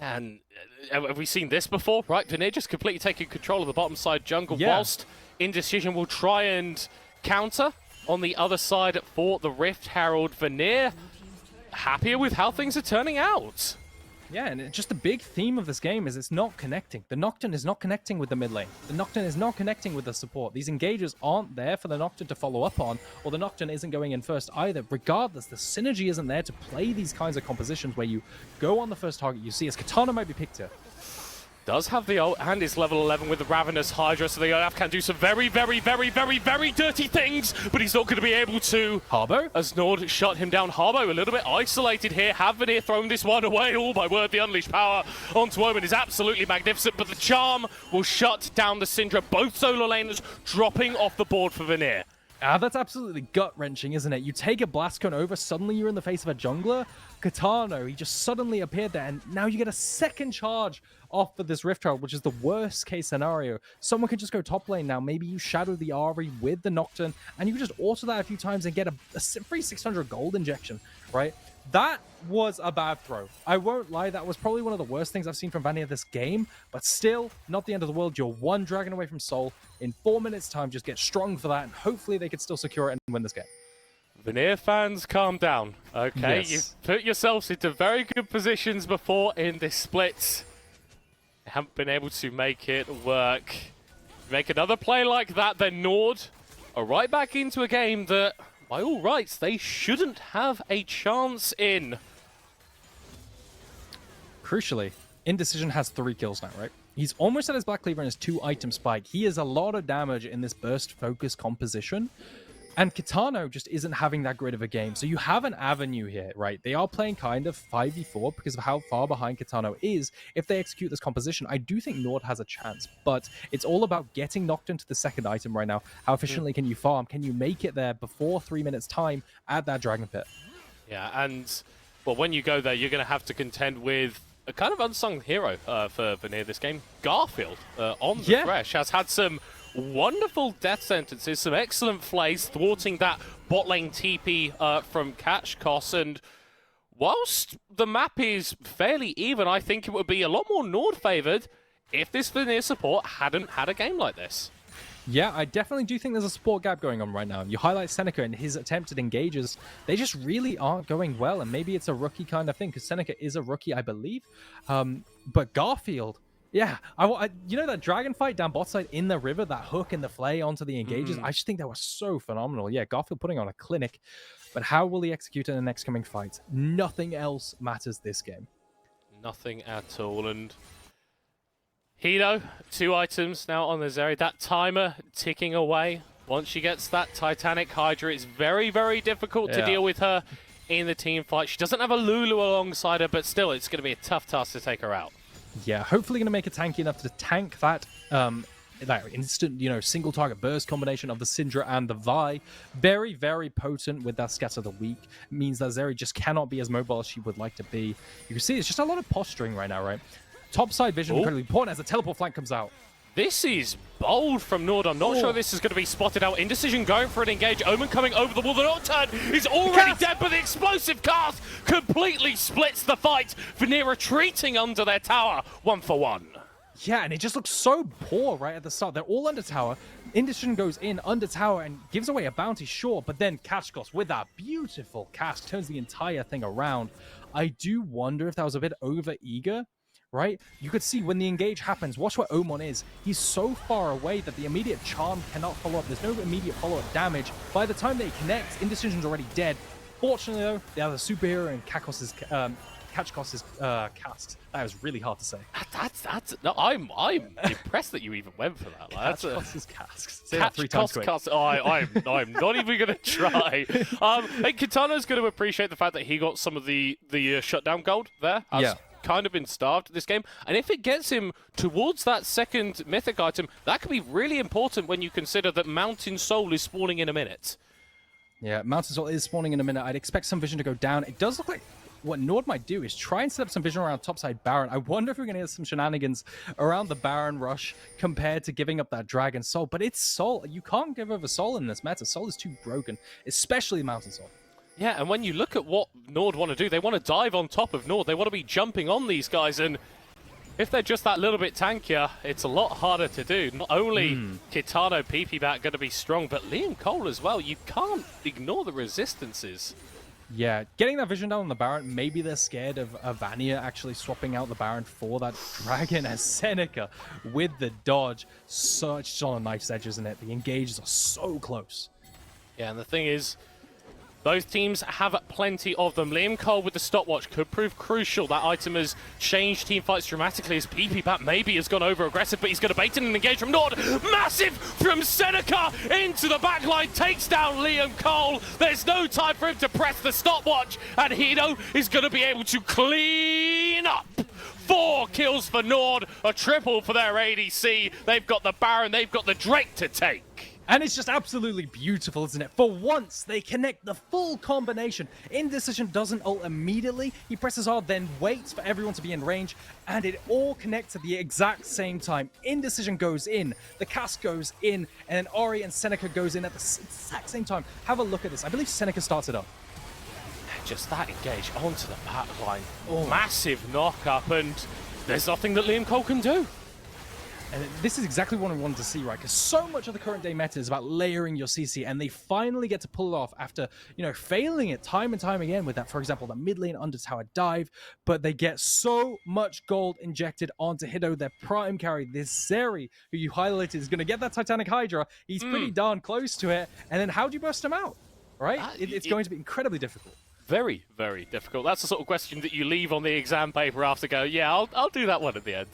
[SPEAKER 1] And have we seen this before, right? Vanir just completely taking control of the bottom side jungle whilst Indecision will try and counter on the other side for the Rift Herald. Vanir happier with how things are turning out.
[SPEAKER 2] Yeah, and just the big theme of this game is it's not connecting. The Nocturne is not connecting with the mid lane. The Nocturne is not connecting with the support. These engagers aren't there for the Nocturne to follow up on, or the Nocturne isn't going in first either. Regardless, the synergy isn't there to play these kinds of compositions where you go on the first target you see, as Katana might be picked here.
[SPEAKER 1] Does have the ult and is level 11 with the Ravenous Hydra, so the Olaf can do some very, very, very, very, very dirty things, but he's not going to be able to.
[SPEAKER 2] Harbo?
[SPEAKER 1] As Nord shut him down. Harbo a little bit isolated here. Have Vanir thrown this one away? Oh my word, the unleashed power onto Omen is absolutely magnificent, but the charm will shut down the Syndra. Both solo laners dropping off the board for Vanir.
[SPEAKER 2] That's absolutely gut-wrenching, isn't it? You take a blast cone over, suddenly you're in the face of a jungler. Katano, he just suddenly appeared there, and now you get a second charge off of this Rift Herald, which is the worst case scenario. Someone can just go top lane now. Maybe you shadow the Ari with the Nocturne, and you can just auto that a few times and get a free 600 gold injection, right? That was a bad throw. I won't lie, that was probably one of the worst things I've seen from Vanir this game, but still, not the end of the world. You're one dragon away from Soul. In 4 minutes' time, just get strong for that, and hopefully they can still secure it and win this game.
[SPEAKER 1] Vanir fans, calm down, okay?
[SPEAKER 2] Yes.
[SPEAKER 1] You've put yourselves into very good positions before in this split. You haven't been able to make it work. Make another play like that, then Nord are right back into a game that, by all rights, they shouldn't have a chance in.
[SPEAKER 2] Crucially, Indecision has 3 kills now, right? He's almost at his Black Cleaver and his 2-item spike. He has a lot of damage in this burst focus composition. And Kitano just isn't having that great of a game. So you have an avenue here, right? They are playing kind of 5v4 because of how far behind Kitano is. If they execute this composition, I do think Nord has a chance. But it's all about getting knocked into the second item right now. How efficiently can you farm? Can you make it there before 3 minutes time at that Dragon Pit?
[SPEAKER 1] Yeah, and well, when you go there, you're going to have to contend with a kind of unsung hero for Vanir this game. Garfield on the Thresh has had some wonderful death sentences, some excellent plays thwarting that bot lane TP from Kachkos, and whilst the map is fairly even, I think it would be a lot more Nord favoured if this Vanir support hadn't had a game like this.
[SPEAKER 2] Yeah, I definitely do think there's a support gap going on right now. You highlight Seneca and his attempted engages. They just really aren't going well, and maybe it's a rookie kind of thing, because Seneca is a rookie, I believe. But Garfield, yeah, you know that dragon fight down bot side in the river, that hook and the flay onto the engages? I just think that was so phenomenal. Yeah, Garfield putting on a clinic, but how will he execute in the next coming fight? Nothing else matters this game.
[SPEAKER 1] Nothing at all, and Hino, 2 items now on the Zeri. That timer ticking away. Once she gets that Titanic Hydra, it's very, very difficult to deal with her in the team fight. She doesn't have a Lulu alongside her, but still, it's going to be a tough task to take her out.
[SPEAKER 2] Yeah, hopefully going to make it tanky enough to tank that that instant, single target burst combination of the Syndra and the Vi. Very, very potent with that Scatter the Weak. Means that Zeri just cannot be as mobile as she would like to be. You can see it's just a lot of posturing right now, right? Topside vision incredibly important as the teleport flank comes out.
[SPEAKER 1] This is bold from Nord. I'm not sure this is going to be spotted out. Indecision going for an engage. Omen coming over the wall. The Nocturne is already dead, but the explosive cast completely splits the fight. Vanir retreating under their tower, 1-for-1.
[SPEAKER 2] Yeah, and it just looks so poor right at the start. They're all under tower. Indecision goes in under tower and gives away a bounty, sure, but then Kachkos with that beautiful cast turns the entire thing around. I do wonder if that was a bit over-eager. Right? You could see when the engage happens, watch where Omen is. He's so far away that the immediate charm cannot follow up. There's no immediate follow-up damage. By the time they connect, Indecision's already dead. Fortunately, though, they have a superhero in Kachkos' cast. That was really hard to say.
[SPEAKER 1] No, I'm impressed that you even went for that.
[SPEAKER 2] Kachkos' cast. Say that 3 times quick.
[SPEAKER 1] I'm not even going to try. And Kitano's going to appreciate the fact that he got some of the shutdown gold there. Kind of been starved this game, and if it gets him towards that second mythic item, that could be really important when you consider that Mountain Soul is spawning in a minute.
[SPEAKER 2] Yeah, Mountain Soul is spawning in a minute. I'd expect some vision to go down. It does look like what Nord might do is try and set up some vision around topside Baron. I wonder if we're going to get some shenanigans around the Baron rush compared to giving up that Dragon Soul, but it's Soul. You can't give over Soul in this meta. Soul is too broken, especially Mountain Soul.
[SPEAKER 1] Yeah, and when you look at what Nord want to do, they want to dive on top of Nord. They want to be jumping on these guys, and If they're just that little bit tankier, it's a lot harder to do. Not only Kitano, PP Bat going to be strong, but Liam Cole as well. You can't ignore the resistances.
[SPEAKER 2] Yeah, getting that vision down on the Baron, maybe they're scared of Vanir actually swapping out the Baron for that Dragon as Seneca with the dodge. Such on a knife's edge, isn't it? The engages are so close.
[SPEAKER 1] Yeah, and the thing is, both teams have plenty of them. Liam Cole with the stopwatch could prove crucial. That item has changed team fights dramatically as PP Bat maybe has gone over aggressive, but he's going to bait in and engage from Nord. Massive from Seneca into the backline, takes down Liam Cole. There's no time for him to press the stopwatch, and Hito is going to be able to clean up. 4 kills for Nord, a triple for their ADC. They've got the Baron, they've got the Drake to take.
[SPEAKER 2] And it's just absolutely beautiful, isn't it? For once, they connect the full combination. Indecision doesn't ult immediately. He presses hard, then waits for everyone to be in range, and it all connects at the exact same time. Indecision goes in, the cast goes in, and then Ori and Seneca goes in at the exact same time. Have a look at this. I believe Seneca starts it up.
[SPEAKER 1] Just that engage onto the backline. Massive knock-up, and there's nothing that Liam Cole can do.
[SPEAKER 2] And this is exactly what I wanted to see, right? Because so much of the current day meta is about layering your CC, and they finally get to pull it off after, failing it time and time again with that, for example, the mid lane under tower dive. But they get so much gold injected onto Hito, their prime carry, this Zeri, who you highlighted is going to get that Titanic Hydra. He's pretty darn close to it. And then how do you burst him out, right? It's going to be incredibly difficult.
[SPEAKER 1] Very, very difficult. That's the sort of question that you leave on the exam paper after go, yeah, I'll do that one at the end.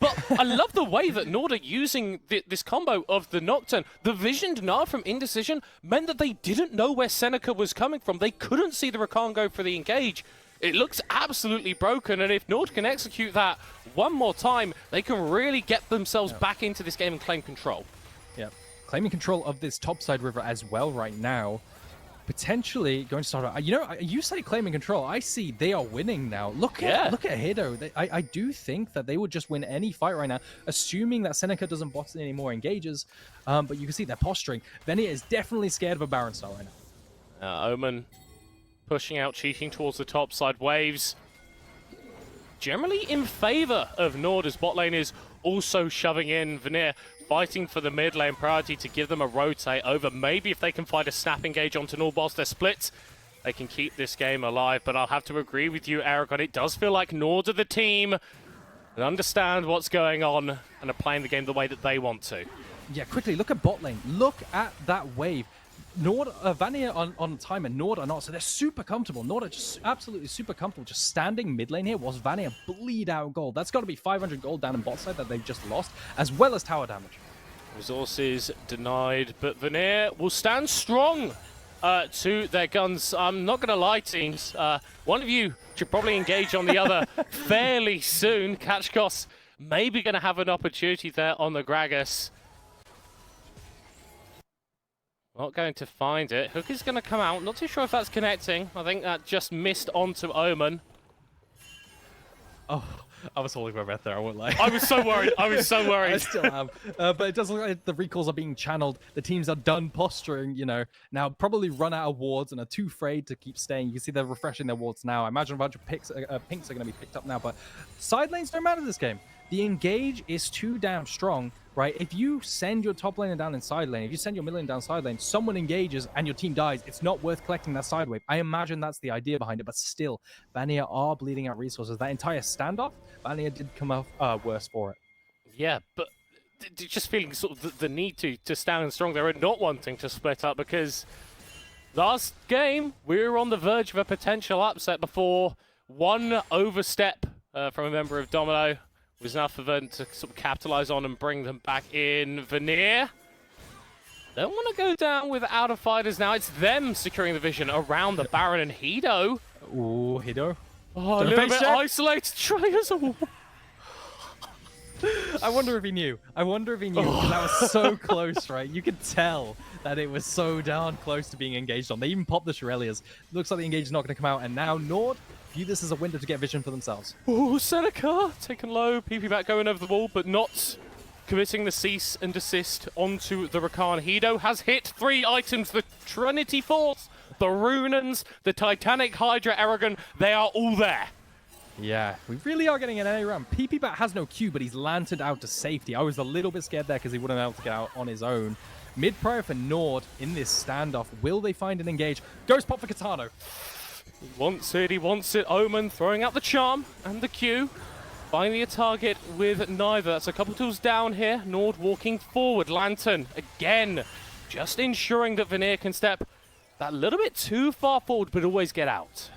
[SPEAKER 1] But I love the way that Nord are using this combo of the Nocturne. The visioned Nard from Indecision meant that they didn't know where Seneca was coming from. They couldn't see the Rakan go for the engage. It looks absolutely broken, and if Nord can execute that one more time, they can really get themselves back into this game and claim control.
[SPEAKER 2] Yeah, claiming control of this topside river as well right now. Potentially going to start. You say claiming control. I see they are winning now. Look at Hito. I do think that they would just win any fight right now, assuming that Seneca doesn't boss any more engages. But you can see they're posturing. Vanir is definitely scared of a Baron style right now.
[SPEAKER 1] Omen pushing out, cheating towards the top side waves. Generally in favor of Nord as bot lane is also shoving in. Vanir fighting for the mid lane priority to give them a rotate over. Maybe if they can find a snap engage onto Nord whilst they're split, they can keep this game alive. But I'll have to agree with you, Aragon. It does feel like Nord are the team and understand what's going on and are playing the game the way that they want to.
[SPEAKER 2] Yeah, quickly, look at bot lane. Look at that wave. Nord, Vanir on time and Nord are not, so they're super comfortable. Nord are just absolutely super comfortable just standing mid lane here whilst Vanir bleed out gold. That's got to be 500 gold down in bot side that they've just lost, as well as tower damage.
[SPEAKER 1] Resources denied, but Vanir will stand strong to their guns. I'm not going to lie, teams. One of you should probably engage on the other fairly soon. Kachkos maybe going to have an opportunity there on the Gragas. Not going to find it. Hook is going to come out. Not too sure if that's connecting. I think that just missed onto Omen.
[SPEAKER 2] Oh, I was holding my breath there, I won't lie.
[SPEAKER 1] I was so worried. I was so worried.
[SPEAKER 2] I still am. But it does look like the recalls are being channeled. The teams are done posturing, now probably run out of wards and are too afraid to keep staying. You can see they're refreshing their wards now. I imagine a bunch of pinks are going to be picked up now, but side lanes don't matter this game. The engage is too damn strong, right? If you send your top laner down in side lane, if you send your mid lane down side lane, someone engages and your team dies, it's not worth collecting that side wave. I imagine that's the idea behind it, but still, Vanir are bleeding out resources. That entire standoff, Vanir did come off worse for it.
[SPEAKER 1] Yeah, but just feeling sort of the need to stand strong there and not wanting to split up, because last game, we were on the verge of a potential upset before one overstep from a member of Domino was enough for them to sort of capitalize on and bring them back in. Vanir don't want to go down without a fighters now. It's them securing the vision around the Baron and Hito.
[SPEAKER 2] Ooh, Hito.
[SPEAKER 1] Oh, a little bit isolated. Triazor.
[SPEAKER 2] I wonder if he knew. I wonder if he knew. That was so close, right? You could tell that it was so darn close to being engaged on. They even popped the Shirelias. Looks like the engage is not going to come out. And now Nord view this as a window to get vision for themselves.
[SPEAKER 1] Oh, Seneca taken low. PP back going over the wall, but not committing the cease and desist onto the Rakan. Hito has hit 3 items. The Trinity Force, the Runans, the Titanic Hydra Aragon. They are all there.
[SPEAKER 2] Yeah, we really are getting an NA round. PP-Bat has no Q, but he's lanterned out to safety. I was a little bit scared there because he wouldn't have been able to get out on his own. Mid prior for Nord in this standoff. Will they find an engage? Ghost pop for Kitano.
[SPEAKER 1] He wants it, he wants it. Omen throwing out the charm and the Q. Finding a target with neither. That's a couple tools down here. Nord walking forward. Lantern again. Just ensuring that Vanir can step that little bit too far forward, but always get out.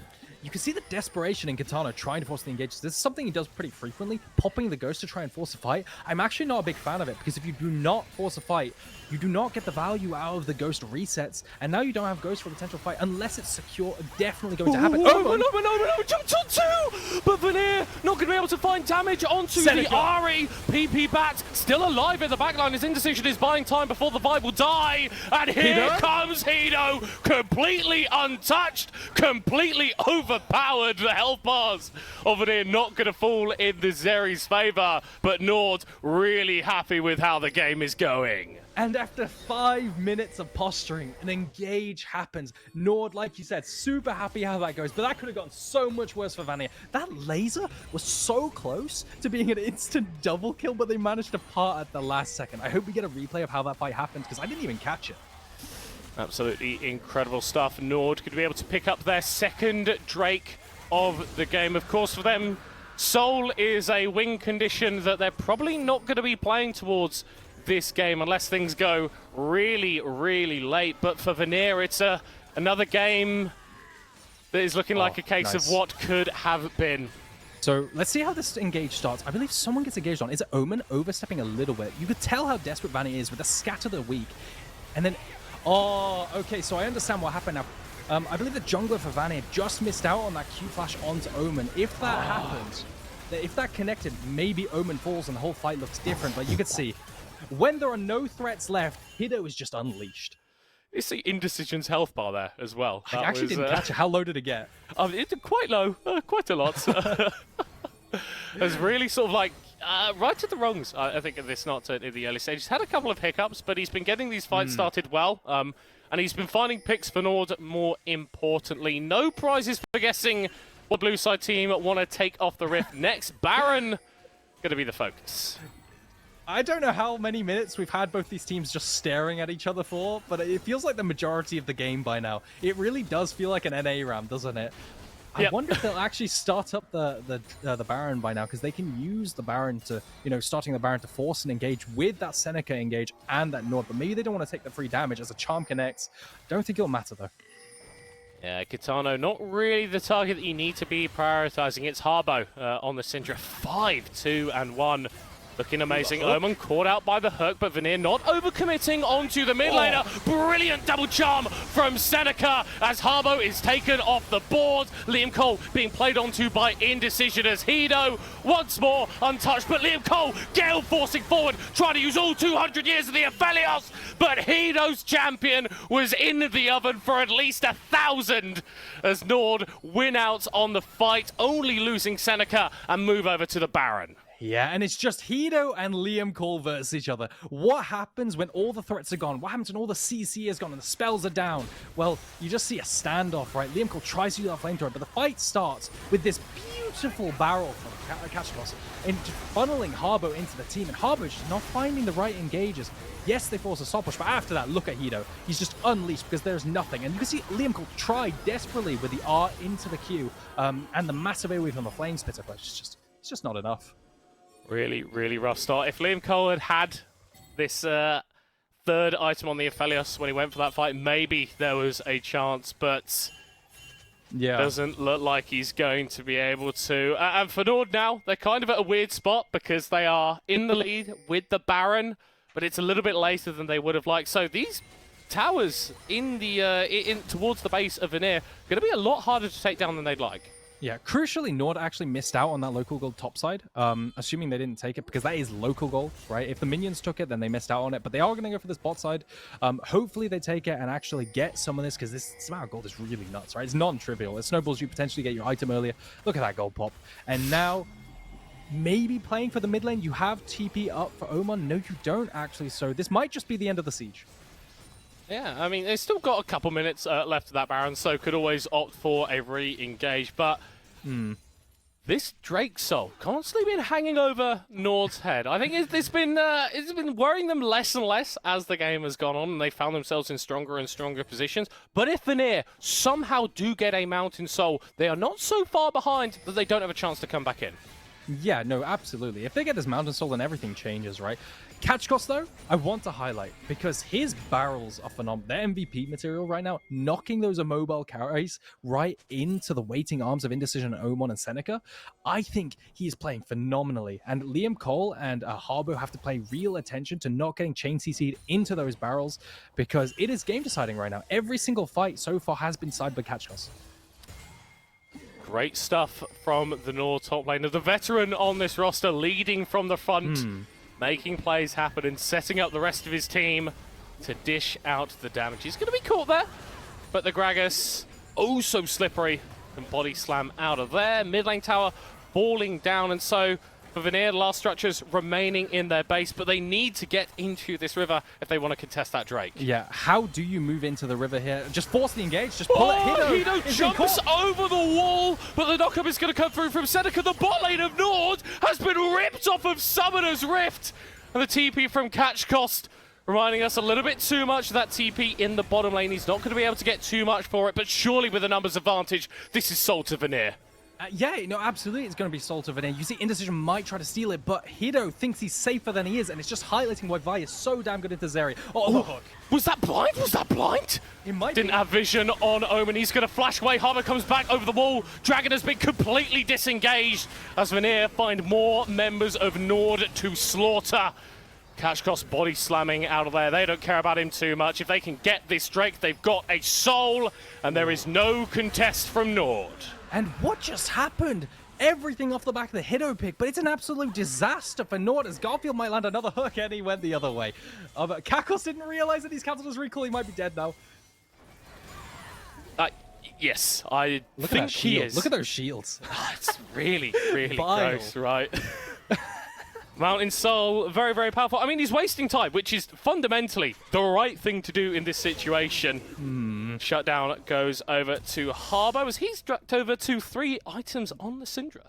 [SPEAKER 2] You can see the desperation in Kitano trying to force the engage. This is something he does pretty frequently, popping the Ghost to try and force a fight. I'm actually not a big fan of it, because if you do not force a fight, you do not get the value out of the Ghost resets, and now you don't have Ghost for a potential fight unless it's secure. Definitely going to happen.
[SPEAKER 1] Omen, jumped on two! But Vanir not going to be able to find damage onto the Ari. PP Bat still alive in the backline. His indecision is buying time before the vibe will die. And here comes Hido, completely untouched, completely overpowered. The health bars of Vanir not going to fall in the Zeri's favor, but Nord really happy with how the game is going.
[SPEAKER 2] And after 5 minutes of posturing, an engage happens. Nord, like you said, super happy how that goes, but that could have gotten so much worse for Vanir. That laser was so close to being an instant double kill, but they managed to part at the last second. I hope we get a replay of how that fight happened, because I didn't even catch it.
[SPEAKER 1] Absolutely incredible stuff. Nord could be able to pick up their second Drake of the game. Of course, for them, Soul is a win condition that they're probably not going to be playing towards this game unless things go really, really late. But for Vanir, it's another game that is looking like a case of what could have been.
[SPEAKER 2] So let's see how this engage starts. I believe someone gets engaged on. Is it Omen overstepping a little bit? You could tell how desperate Vanir is with the scatter the weak. And then, okay, so I understand what happened now. I believe the jungler for Vanir just missed out on that Q flash onto Omen. If that happened, if that connected, maybe Omen falls and the whole fight looks different. But you could see, when there are no threats left, Hido is just unleashed.
[SPEAKER 1] It's the Indecision's health bar there as well.
[SPEAKER 2] I actually didn't catch it. How low did it get?
[SPEAKER 1] It's quite low, quite a lot. It's really sort of like right at the wrongs, I think, of this not in the early stages. Had a couple of hiccups, but he's been getting these fights started well. And he's been finding picks for Nord, more importantly. No prizes for guessing what blue side team want to take off the Rift next. Baron going to be the focus.
[SPEAKER 2] I don't know how many minutes we've had both these teams just staring at each other for, but it feels like the majority of the game by now. It really does feel like an NA round, doesn't it? I wonder if they'll actually start up the Baron by now, because they can use the Baron to, starting the Baron to force an engage with that Seneca engage and that Nord, but maybe they don't want to take the free damage as a charm connects. Don't think it'll matter, though.
[SPEAKER 1] Yeah, Kitano, not really the target that you need to be prioritizing. It's Harbo on the Syndra. 5-2-1. Looking amazing. Omen caught out by the hook, but Vanir not overcommitting onto the mid laner. Brilliant double charm from Seneca as Harbo is taken off the board. Liam Cole being played onto by Indecision as Hido once more untouched, but Liam Cole, Gale forcing forward, trying to use all 200 years of the Aphelios, but Hido's champion was in the oven for at least 1,000 as Nord win out on the fight, only losing Seneca and move over to the Baron.
[SPEAKER 2] Yeah, and it's just Hido and Liam Cole versus each other. What happens when all the threats are gone? What happens when all the CC is gone and the spells are down? Well, you just see a standoff, right? Liam Cole tries to do that flamethrower, but the fight starts with this beautiful barrel from Catchboss and funneling Harbo into the team, and Harbo's just not finding the right engages. Yes, they force a stop push, but after that, look at Hido. He's just unleashed because there's nothing. And you can see Liam Cole try desperately with the R into the Q and the massive AoE from the Flame Spitter, but it's just not enough.
[SPEAKER 1] Really, really rough start. If Liam Cole had this third item on the Aphelios when he went for that fight, maybe there was a chance, but doesn't look like he's going to be able to. And for Nord now, they're kind of at a weird spot because they are in the lead with the Baron, but it's a little bit later than they would have liked. So these towers in the towards the base of Vanir are going to be a lot harder to take down than they'd like.
[SPEAKER 2] Yeah, crucially, Nord actually missed out on that local gold top side, assuming they didn't take it, because that is local gold, right? If the minions took it, then they missed out on it, but they are going to go for this bot side. Hopefully they take it and actually get some of this, because this amount of gold is really nuts, right? It's non-trivial. It snowballs you potentially get your item earlier. Look at that gold pop. And now, maybe playing for the mid lane, you have TP up for Oman. No, you don't, actually, so this might just be the end of the siege.
[SPEAKER 1] Yeah, I mean, they've still got a couple minutes left of that Baron, so could always opt for a re-engage, but this Drake Soul constantly been hanging over Nord's head. I think it's been worrying them less and less as the game has gone on, and they found themselves in stronger and stronger positions. But if Vanir somehow do get a Mountain Soul, they are not so far behind that they don't have a chance to come back in.
[SPEAKER 2] Yeah, no, absolutely. If they get this Mountain Soul, then everything changes, right? Catch Cost, though, I want to highlight, because his barrels are phenomenal. They're MVP material right now, knocking those immobile carries right into the waiting arms of Indecision, Omen, and Seneca. I think he is playing phenomenally, and Liam Cole and Harbo have to pay real attention to not getting chain CC'd into those barrels, because it is game deciding right now. Every single fight so far has been decided by Catch Cost.
[SPEAKER 1] Great stuff from the Nord top laner. The veteran on this roster leading from the front, making plays happen and setting up the rest of his team to dish out the damage. He's going to be caught there, but the Gragas, oh so slippery, and body slam out of there. Mid lane tower falling down, and so for Vanir, the last structures remaining in their base, but they need to get into this river if they want to contest that Drake.
[SPEAKER 2] Yeah, how do you move into the river here? Just force the engage, just pull it.
[SPEAKER 1] Hido jumps over the wall, but the knockup is going to come through from Seneca. The bot lane of Nord has been ripped off of Summoner's Rift. And the TP from Catch Cost reminding us a little bit too much of that TP in the bottom lane. He's not going to be able to get too much for it, but surely with a numbers advantage, this is sold to Vanir.
[SPEAKER 2] Yeah, no, absolutely, it's going to be Soul to Vanir. You see, Indecision might try to steal it, but Hido thinks he's safer than he is, and it's just highlighting why Vi is so damn good into Zeri. Oh, the hook.
[SPEAKER 1] Was that blind? Was that blind?
[SPEAKER 2] It might
[SPEAKER 1] Didn't have vision on Omen. He's going to flash away. Harbour comes back over the wall. Dragon has been completely disengaged as Vanir find more members of Nord to slaughter. Catch Cost body slamming out of there. They don't care about him too much. If they can get this Drake, they've got a soul, and there is no contest from Nord.
[SPEAKER 2] And what just happened? Everything off the back of the Hido pick, but it's an absolute disaster for Nord as Garfield might land another hook and he went the other way. But Kakos didn't realize that he's cancelled his recall. He might be dead now.
[SPEAKER 1] Yes, I
[SPEAKER 2] Look
[SPEAKER 1] think
[SPEAKER 2] at that
[SPEAKER 1] he
[SPEAKER 2] shield.
[SPEAKER 1] is.
[SPEAKER 2] Look at those shields.
[SPEAKER 1] It's really, really
[SPEAKER 2] Vile.
[SPEAKER 1] gross, right? Mountain Soul, very, very powerful. I mean, he's wasting time, which is fundamentally the right thing to do in this situation. Shutdown goes over to Harbour as he's dropped over to 3 items on the Syndra.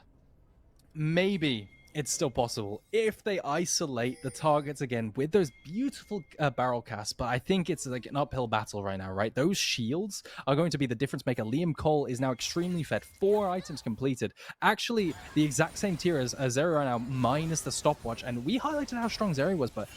[SPEAKER 2] Maybe it's still possible if they isolate the targets again with those beautiful barrel casts, but I think it's like an uphill battle right now, right? Those shields are going to be the difference maker. Liam Cole is now extremely fed, 4 items completed. Actually, the exact same tier as Zeri right now, minus the stopwatch, and we highlighted how strong Zeri was, but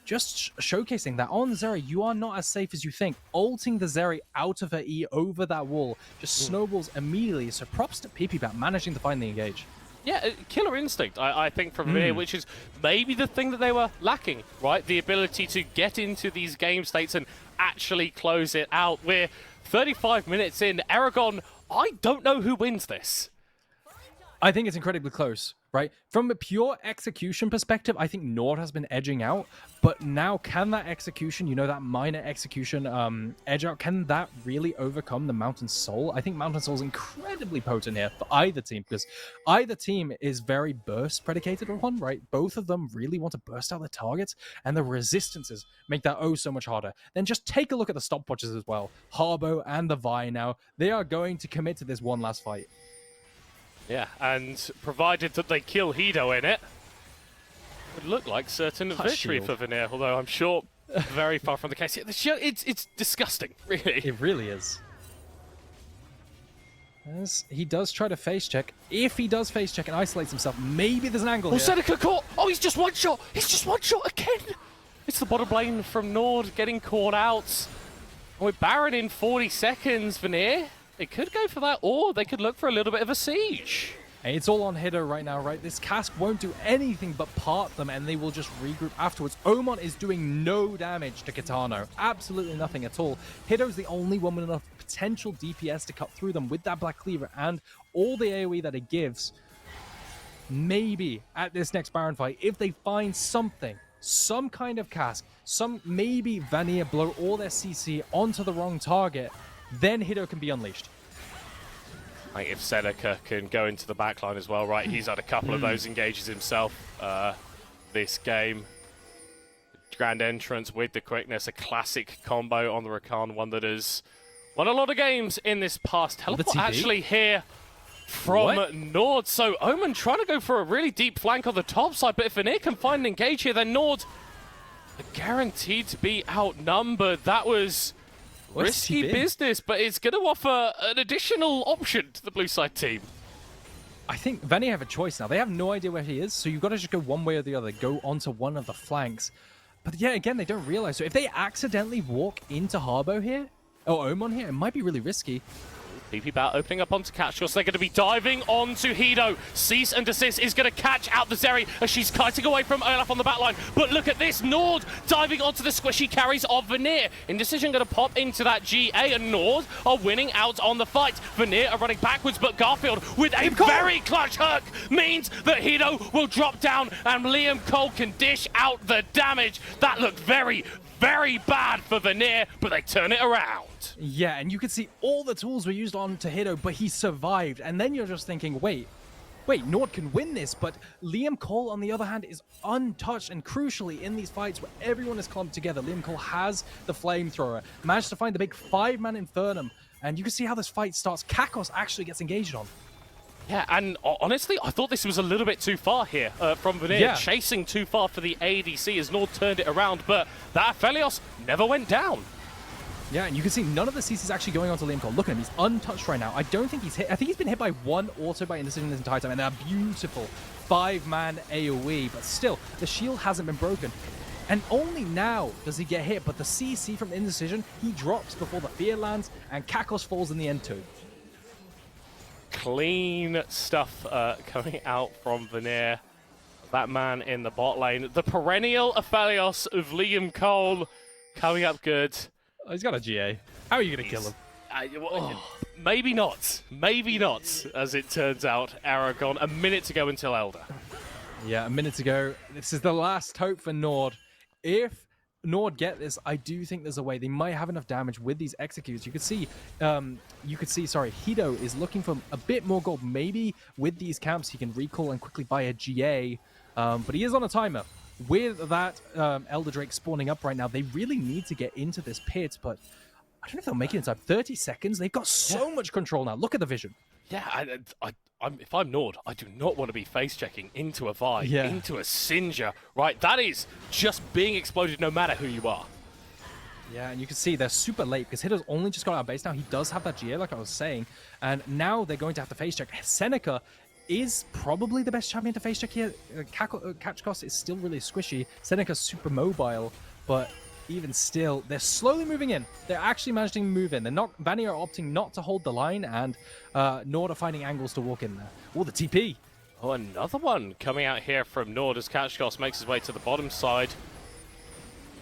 [SPEAKER 2] just showcasing that on Zeri, you are not as safe as you think. Ulting the Zeri out of her E over that wall just snowballs immediately, so props to PPBat managing to find the engage.
[SPEAKER 1] Yeah, killer instinct, I think, from Vanir, which is maybe the thing that they were lacking, right? The ability to get into these game states and actually close it out. We're 35 minutes in. Aragon, I don't know who wins this.
[SPEAKER 2] I think it's incredibly close, right? From a pure execution perspective, I think Nord has been edging out, but now can that execution, you know, that minor execution edge out, can that really overcome the Mountain Soul? I think Mountain Soul is incredibly potent here for either team, because either team is very burst predicated on, right? Both of them really want to burst out the targets, and the resistances make that oh so much harder. Then just take a look at the stopwatches as well. Harbo and the Vi now, they are going to commit to this one last fight.
[SPEAKER 1] Yeah, and provided that they kill Hido in it, would look like certain victory for Vanir, although I'm sure very far from the case. It's disgusting, really.
[SPEAKER 2] It really is. As he does try to face check. If he does face check and isolates himself, maybe there's an angle here.
[SPEAKER 1] Seneca caught! Oh, he's just one shot! He's just one shot again! It's the bottom lane from Nord getting caught out. And with Baron in 40 seconds, Vanir, they could go for that, or they could look for a little bit of a siege.
[SPEAKER 2] Hey, it's all on Hido right now, right? This cask won't do anything but part them, and they will just regroup afterwards. Omen is doing no damage to Kitano. Absolutely nothing at all. Hido's the only one with enough potential DPS to cut through them with that Black Cleaver and all the AoE that it gives. Maybe at this next Baron fight, if they find something, some kind of cask, maybe Vanir blow all their CC onto the wrong target, then Hido can be unleashed.
[SPEAKER 1] I think if Seneca can go into the backline as well, right? He's had a couple of those engages himself this game. Grand entrance with the quickness, a classic combo on the Rakan, one that has won a lot of games in this past. Teleport actually here from Nord. So Omen trying to go for a really deep flank on the top side, but if Vanir can find an engage here, then Nord are guaranteed to be outnumbered. That was risky business, but it's going to offer an additional option to the blue side team.
[SPEAKER 2] I think Vanir have a choice now. They have no idea where he is, so you've got to just go one way or the other, go onto one of the flanks. But yeah, again, they don't realize. So if they accidentally walk into Harbo here, or Omen here, it might be really risky.
[SPEAKER 1] PP Bat opening up onto Catch, so they're going to be diving onto Hido. Cease and Desist is going to catch out the Zeri as she's kiting away from Olaf on the backline. But look at this, Nord diving onto the squishy carries of Vanir. Indecision going to pop into that GA, and Nord are winning out on the fight. Vanir are running backwards, but Garfield with a very clutch hook means that Hido will drop down and Liam Cole can dish out the damage. That looked very, very bad for Vanir, but they turn it around.
[SPEAKER 2] Yeah, and you could see all the tools were used on Hido, but he survived. And then you're just thinking, wait, Nord can win this, but Liam Cole, on the other hand, is untouched. And crucially, in these fights where everyone is clumped together, Liam Cole has the flamethrower, managed to find the big 5-man Infernum, and you can see how this fight starts. Kakos actually gets engaged on.
[SPEAKER 1] Yeah, and honestly, I thought this was a little bit too far here from Vanir, chasing too far for the ADC as Nord turned it around, but that Aphelios never went down.
[SPEAKER 2] Yeah, and you can see none of the CC's actually going on to Liam Cole. Look at him, he's untouched right now. I don't think he's hit. I think he's been hit by one auto by Indecision this entire time, and a beautiful 5-man AoE, but still, the shield hasn't been broken. And only now does he get hit, but the CC from Indecision, he drops before the fear lands, and Kakos falls in the end too.
[SPEAKER 1] Clean stuff coming out from Vanir. That man in the bot lane. The perennial Aphelios of Liam Cole coming up good.
[SPEAKER 2] Oh, he's got a GA. How are you going to kill him?
[SPEAKER 1] Maybe not. Maybe not, as it turns out. Aragon, a minute to go until Elder.
[SPEAKER 2] Yeah, a minute to go. This is the last hope for Nord. If Nord get this, I do think there's a way. They might have enough damage with these executes. You could see, Hido is looking for a bit more gold. Maybe with these camps, he can recall and quickly buy a GA. But he is on a timer. With that Elder Drake spawning up right now, they really need to get into this pit, but I don't know if they'll make it in time. 30 seconds? They've got so much control now. Look at the vision.
[SPEAKER 1] Yeah, if I'm Nord, I do not want to be face-checking into a Vi, into a Sinja, right? That is just being exploded no matter who you are.
[SPEAKER 2] Yeah, and you can see they're super late because Hido's only just got out of base now. He does have that GA, like I was saying, and now they're going to have to face-check. Seneca is probably the best champion to face check here. Catch cost is still really squishy. Seneca's super mobile, but even still, they're slowly moving in. They're actually managing to move in. They're not. Vanir are opting not to hold the line, and Nord are finding angles to walk in there. Oh, the TP.
[SPEAKER 1] Oh, another one coming out here from Nord as Catch cost makes his way to the bottom side.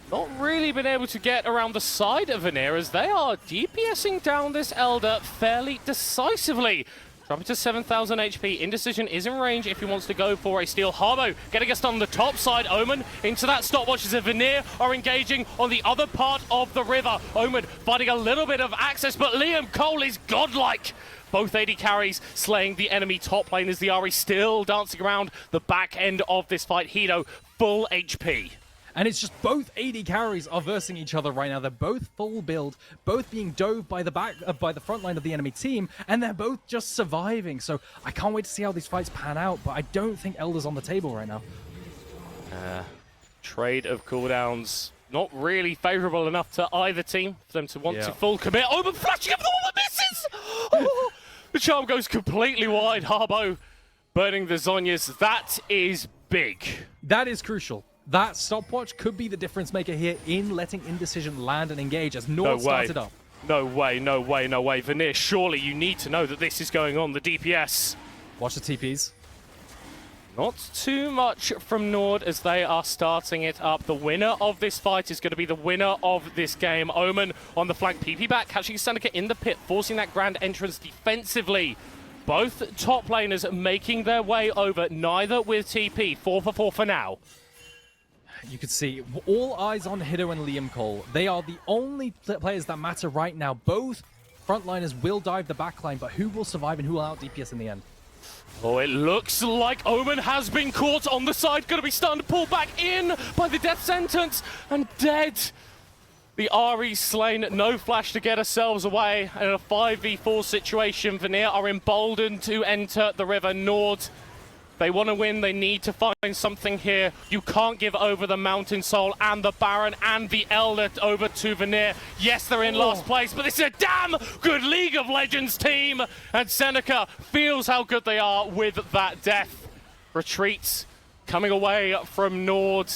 [SPEAKER 1] Not really been able to get around the side of Vanir as they are DPSing down this Elder fairly decisively. Dropping to 7,000 HP. Indecision is in range if he wants to go for a steal. Harbo getting us on the top side. Omen into that stopwatch as Vanir are engaging on the other part of the river. Omen finding a little bit of access, but Liam Cole is godlike. Both AD carries slaying the enemy top lane as the Ahri still dancing around the back end of this fight. Hido, full HP.
[SPEAKER 2] And it's just both AD carries are versing each other right now. They're both full build, both being dove by the by the front line of the enemy team, and they're both just surviving. So I can't wait to see how these fights pan out, but I don't think Elder's on the table right now.
[SPEAKER 1] Trade of cooldowns not really favorable enough to either team for them to want to full commit. Omen flashing up the wall that misses! Oh, the charm goes completely wide. Harbo burning the Zhonya's. That is big.
[SPEAKER 2] That is crucial. That stopwatch could be the difference maker here in letting Indecision land and engage as Nord started up.
[SPEAKER 1] No way, no way, no way. Vanir, surely you need to know that this is going on, the DPS.
[SPEAKER 2] Watch the TPs.
[SPEAKER 1] Not too much from Nord as they are starting it up. The winner of this fight is going to be the winner of this game. Omen on the flank, PP back, catching Seneca in the pit, forcing that grand entrance defensively. Both top laners making their way over, neither with TP. 4 for 4 for now.
[SPEAKER 2] You can see all eyes on Hido and Liam Cole. They are the only players that matter right now. Both frontliners will dive the backline, but who will survive and who will out DPS in the end?
[SPEAKER 1] Oh, it looks like Omen has been caught on the side. Going to be stunned, pulled back in by the death sentence, and dead. The RE slain, no flash to get ourselves away. And in a 5v4 situation, Vanir are emboldened to enter the River Nord. They want to win, they need to find something here. You can't give over the Mountain Soul and the Baron and the Elder over to Vanir. Yes, they're in last place, but this is a damn good League of Legends team. And Seneca feels how good they are with that death. Retreats coming away from Nord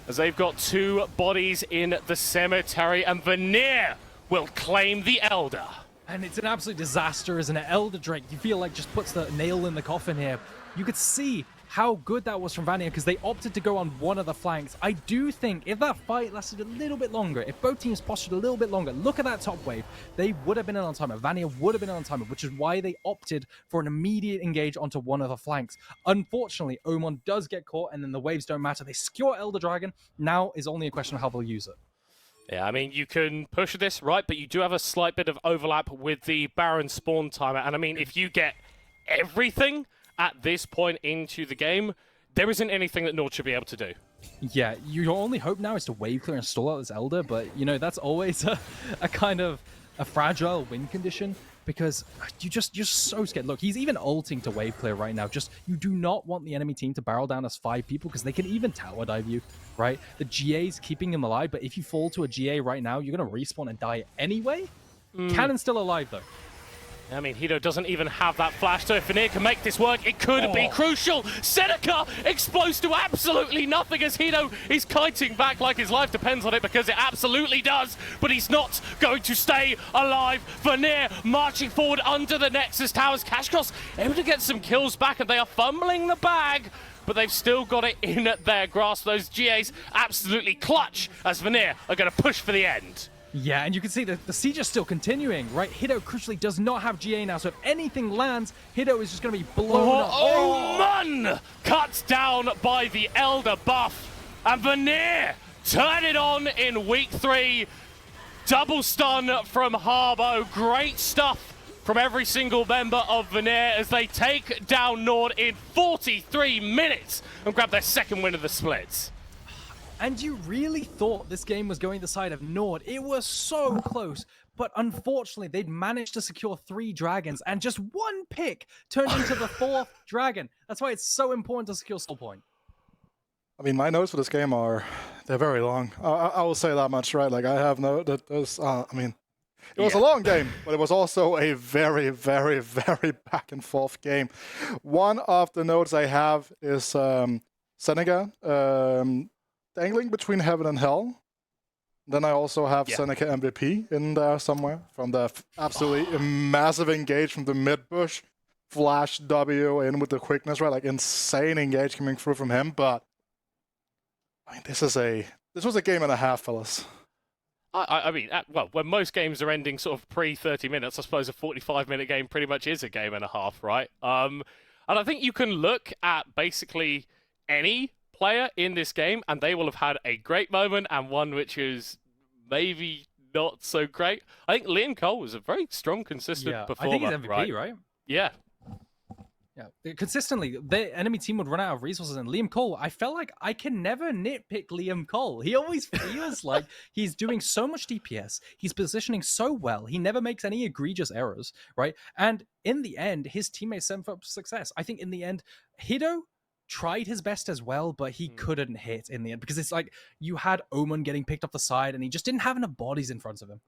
[SPEAKER 1] as they've got 2 bodies in the cemetery, and Vanir will claim the Elder.
[SPEAKER 2] And it's an absolute disaster, isn't it? Elder Drake, you feel like just puts the nail in the coffin here. You could see how good that was from Vanir because they opted to go on one of the flanks. I do think if that fight lasted a little bit longer, if both teams postured a little bit longer, look at that top wave, they would have been an on-timer. Vanir would have been an on-timer, which is why they opted for an immediate engage onto one of the flanks. Unfortunately, Omen does get caught, and then the waves don't matter. They secure Elder Dragon. Now is only a question of how they'll use it.
[SPEAKER 1] Yeah, I mean, you can push this, right? But you do have a slight bit of overlap with the Baron spawn timer. And I mean, if you get everything at this point into the game, there isn't anything that Nord should be able to do.
[SPEAKER 2] Yeah, your only hope now is to wave clear and stall out this Elder, but, you know, that's always a kind of a fragile win condition because you're so scared. Look, he's even ulting to wave clear right now. Just, you do not want the enemy team to barrel down as 5 people because they can even tower dive you, right? The GA's keeping him alive, but if you fall to a GA right now, you're going to respawn and die anyway. Cannon's still alive, though.
[SPEAKER 1] I mean, Hido doesn't even have that flash, so if Vanir can make this work, it could be crucial. Seneca explodes to absolutely nothing as Hido is kiting back like his life depends on it because it absolutely does, but he's not going to stay alive. Vanir marching forward under the Nexus Towers. Kashkos able to get some kills back, and they are fumbling the bag, but they've still got it in their grasp. Those GAs absolutely clutch as Vanir are going to push for the end.
[SPEAKER 2] Yeah, and you can see that the siege is still continuing, right? Hido crucially does not have GA now, so if anything lands, Hido is just going to be blown up.
[SPEAKER 1] Oh, man! Cut down by the Elder buff, and Vanir turn it on in week 3. Double stun from Harbo. Great stuff from every single member of Vanir as they take down Nord in 43 minutes and grab their second win of the splits.
[SPEAKER 2] And you really thought this game was going the side of Nord. It was so close, but unfortunately, they'd managed to secure 3 dragons, and just one pick turned into the 4th dragon. That's why it's so important to secure Soul Point.
[SPEAKER 3] I mean, my notes for this game they're very long. I will say that much, right? Like, I have that there's, I mean, it was a long game, but it was also a very, very, very back and forth game. One of the notes I have is Seneca, dangling between heaven and hell. Then I also have Seneca MVP in there somewhere from the absolutely massive engage from the mid bush. Flash W in with the quickness, right? Like insane engage coming through from him. But I mean, this was a game and a half, fellas.
[SPEAKER 1] I mean, well, when most games are ending sort of pre-30 minutes, I suppose a 45-minute game pretty much is a game and a half, right? And I think you can look at basically any player in this game, and they will have had a great moment and one which is maybe not so great. I think Liam Cole was a very strong, consistent performer.
[SPEAKER 2] I think he's MVP, right?
[SPEAKER 1] Yeah.
[SPEAKER 2] Yeah, consistently, the enemy team would run out of resources, and Liam Cole, I felt like I can never nitpick Liam Cole. He always feels like he's doing so much DPS, he's positioning so well, he never makes any egregious errors, right? And in the end, his teammates set him up for success. I think in the end, Hido tried his best as well, but he couldn't hit in the end, because it's like you had Omen getting picked off the side, and he just didn't have enough bodies in front of him.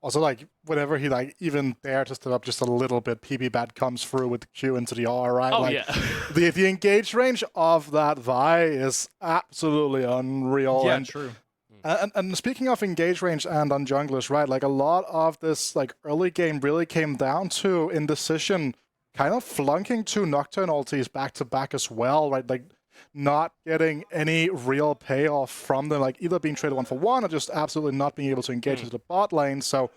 [SPEAKER 3] Also, like, whenever he, like, even dared to step up just a little bit, PB Bat comes through with the Q into the R, right?
[SPEAKER 1] Oh,
[SPEAKER 3] like,
[SPEAKER 1] yeah.
[SPEAKER 3] the engage range of that Vi is absolutely unreal.
[SPEAKER 2] Yeah, true.
[SPEAKER 3] And speaking of engage range and on junglers, right, like, a lot of this, like, early game really came down to indecision, kind of flunking 2 Nocturne ultis back-to-back as well, right? Like, not getting any real payoff from them, like either being traded 1-for-1 or just absolutely not being able to engage into the bot lane. So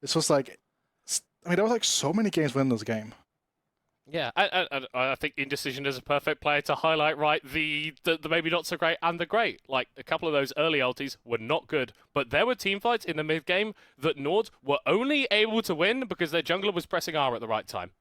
[SPEAKER 3] this was like, I mean, there was like so many games within this game.
[SPEAKER 1] Yeah, I think indecision is a perfect player to highlight, right? The maybe not so great and the great. Like, a couple of those early ultis were not good, but there were team fights in the mid game that Nord were only able to win because their jungler was pressing R at the right time.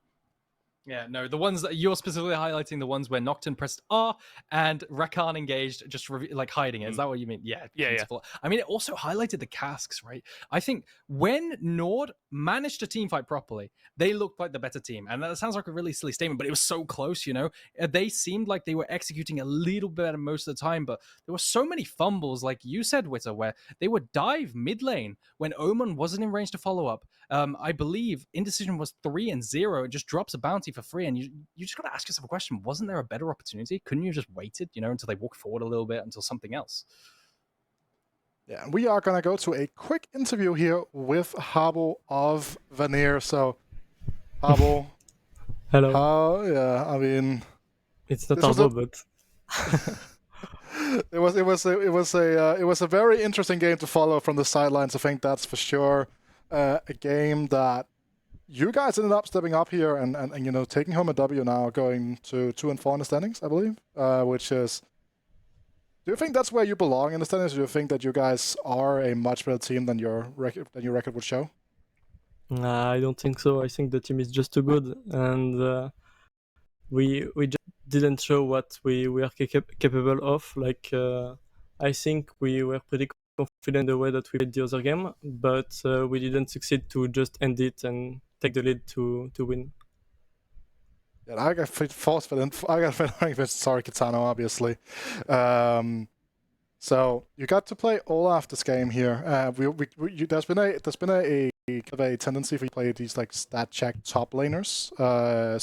[SPEAKER 2] Yeah, no, the ones that you're specifically highlighting, the ones where Nocturne pressed R and Rakan engaged, just like hiding it. Is that what you mean? Yeah, beautiful. Yeah. I mean, it also highlighted the casks, right? I think when Nord managed to team fight properly, they looked like the better team. And that sounds like a really silly statement, but it was so close, you know? They seemed like they were executing a little better most of the time, but there were so many fumbles, like you said, Witter, where they would dive mid lane when Omen wasn't in range to follow up. I believe Indecision was 3-0. It just drops a bounty for free, and you just got to ask yourself a question: wasn't there a better opportunity? Couldn't you just waited, until they walk forward a little bit until something else?
[SPEAKER 3] Yeah, we are gonna go to a quick interview here with Habo of Vanir. So, Habo,
[SPEAKER 4] hello.
[SPEAKER 3] I mean,
[SPEAKER 4] it's not Habo, but
[SPEAKER 3] it was a very interesting game to follow from the sidelines. I think that's for sure. A game that you guys ended up stepping up here and taking home a W now, going to 2-4 in the standings, I believe, which is. Do you think that's where you belong in the standings? Or do you think that you guys are a much better team than your record would show?
[SPEAKER 4] I don't think so. I think the team is just too good, and we just didn't show what we were capable of. Like I think we were pretty confident the way that we played the other game, but we didn't succeed to just end it and take the lead to win.
[SPEAKER 3] Yeah, I got feeling sorry, Kitano, obviously. So you got to play Olaf this game here. There's been a tendency for you to play these like stat check top laners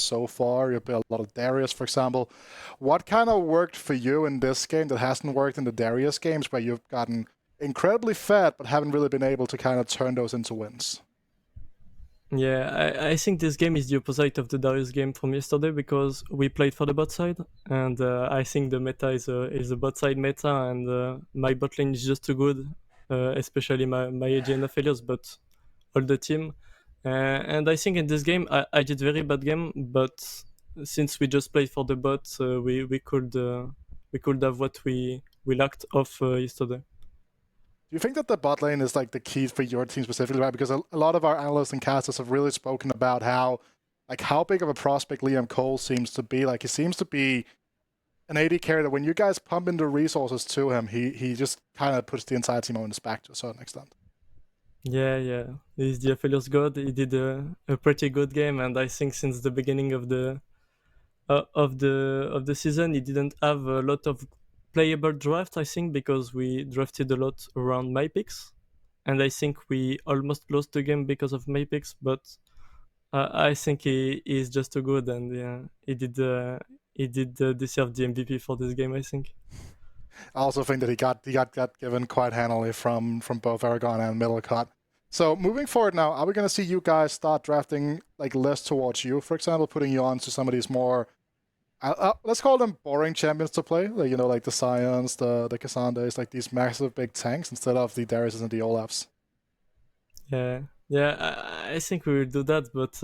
[SPEAKER 3] so far. You played a lot of Darius, for example. What kind of worked for you in this game that hasn't worked in the Darius games, where you've gotten incredibly fed but haven't really been able to kind of turn those into wins?
[SPEAKER 4] Yeah, I think this game is the opposite of the Darius game from yesterday because we played for the bot side, and I think the meta is a bot side meta, and my bot lane is just too good, especially my AG and failures, but all the team. And I think in this game I did very bad game, but since we just played for the bot, we could have what we lacked of yesterday.
[SPEAKER 3] Do you think that the bot lane is like the key for your team specifically, right? Because a lot of our analysts and casters have really spoken about how big of a prospect Liam Cole seems to be. Like, he seems to be an AD carry that when you guys pump in the resources to him, he just kind of puts the entire team on his back to a certain extent.
[SPEAKER 4] Yeah. He's the affiliates god. He did a pretty good game, and I think since the beginning of the season, he didn't have a lot of playable draft, I think, because we drafted a lot around my picks, and I think we almost lost the game because of my picks, but I think he is just too good, and yeah, he did deserve the MVP for this game, I think.
[SPEAKER 3] I also think that he got given quite handily from both Aragon and Middlecott. So moving forward now, are we going to see you guys start drafting like less towards you, for example, putting you on to some of these more let's call them boring champions to play, like like the Scions, the Cassandra's, like these massive big tanks instead of the Darius and the Olafs?
[SPEAKER 4] Yeah, I think we will do that, but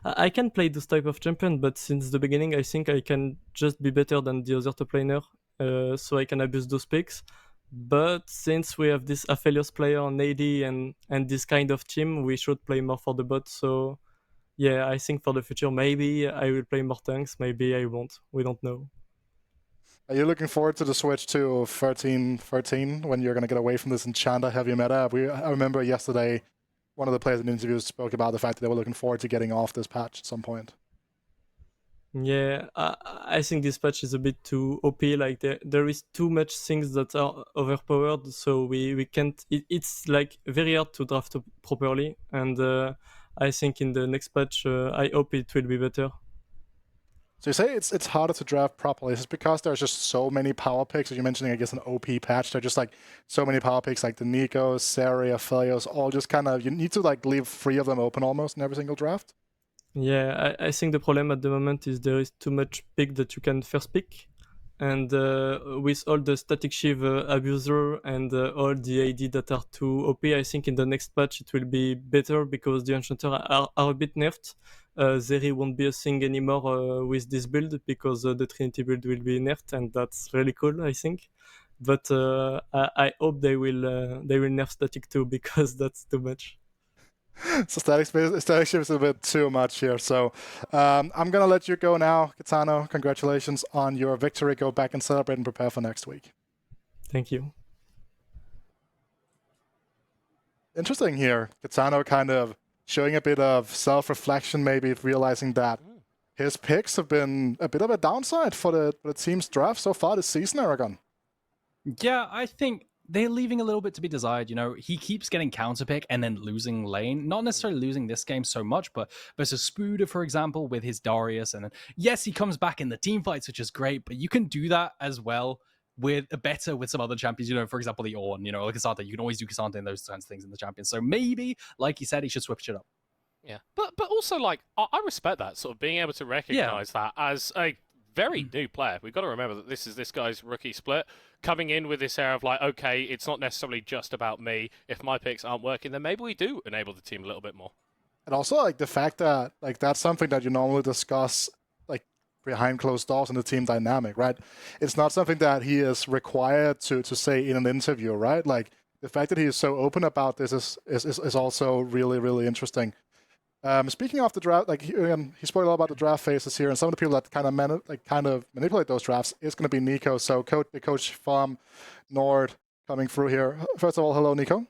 [SPEAKER 4] I can play this type of champion, but since the beginning I think I can just be better than the other top laner, so I can abuse those picks. But since we have this Aphelios player on AD and this kind of team, we should play more for the bot, so yeah, I think for the future, maybe I will play more tanks, maybe I won't. We don't know.
[SPEAKER 3] Are you looking forward to the switch to 13-13 when you're going to get away from this Enchanter heavy meta? I remember yesterday, one of the players in the interviews spoke about the fact that they were looking forward to getting off this patch at some point.
[SPEAKER 4] Yeah, I think this patch is a bit too OP. Like there is too much things that are overpowered, so we can't. It's like very hard to draft properly, and I think in the next patch, I hope it will be better.
[SPEAKER 3] So you say it's harder to draft properly. Is it because there's just so many power picks? Are you mentioning, I guess, an OP patch? There's just like so many power picks, like the Nikos, Sari, Aphelios, all just kind of, you need to like leave 3 of them open almost in every single draft?
[SPEAKER 4] Yeah, I think the problem at the moment is there is too much pick that you can first pick. And with all the static shiv abuser and all the AD that are too OP, I think in the next patch it will be better because the Enchanter are a bit nerfed. Zeri won't be a thing anymore with this build because the Trinity build will be nerfed, and that's really cool, I think. But I hope they will nerf static too because that's too much.
[SPEAKER 3] So static shift is a bit too much here. So I'm gonna let you go now, Kitano. Congratulations on your victory. Go back and celebrate and prepare for next week.
[SPEAKER 4] Thank you.
[SPEAKER 3] Interesting here. Kitano kind of showing a bit of self-reflection, maybe realizing that his picks have been a bit of a downside for the team's draft so far this season, Aragon.
[SPEAKER 2] Yeah, I think they're leaving a little bit to be desired. You know, he keeps getting counterpick and then losing lane. Not necessarily losing this game so much, but versus Spuda, for example, with his Darius. And then, yes, he comes back in the team fights, which is great, but you can do that as well with some other champions. You know, for example, the Ornn, you know, like Cassandra. You can always do Cassandra and those kinds of things in the champions. So maybe, like he said, he should switch it up.
[SPEAKER 1] Yeah, but also like I respect that sort of being able to recognize that as a very new player. We've got to remember that this is this guy's rookie split coming in with this air of like, okay, it's not necessarily just about me. If my picks aren't working, then maybe we do enable the team a little bit more.
[SPEAKER 3] And also like the fact that like that's something that you normally discuss like behind closed doors in the team dynamic, right? It's not something that he is required to say in an interview, right? Like the fact that he is so open about this is also really, really interesting. Speaking of the draft, like he spoke a lot about the draft phases here, and some of the people that kind of manipulate those drafts is going to be Nico. So the coach from Nord coming through here. First of all, hello, Nico.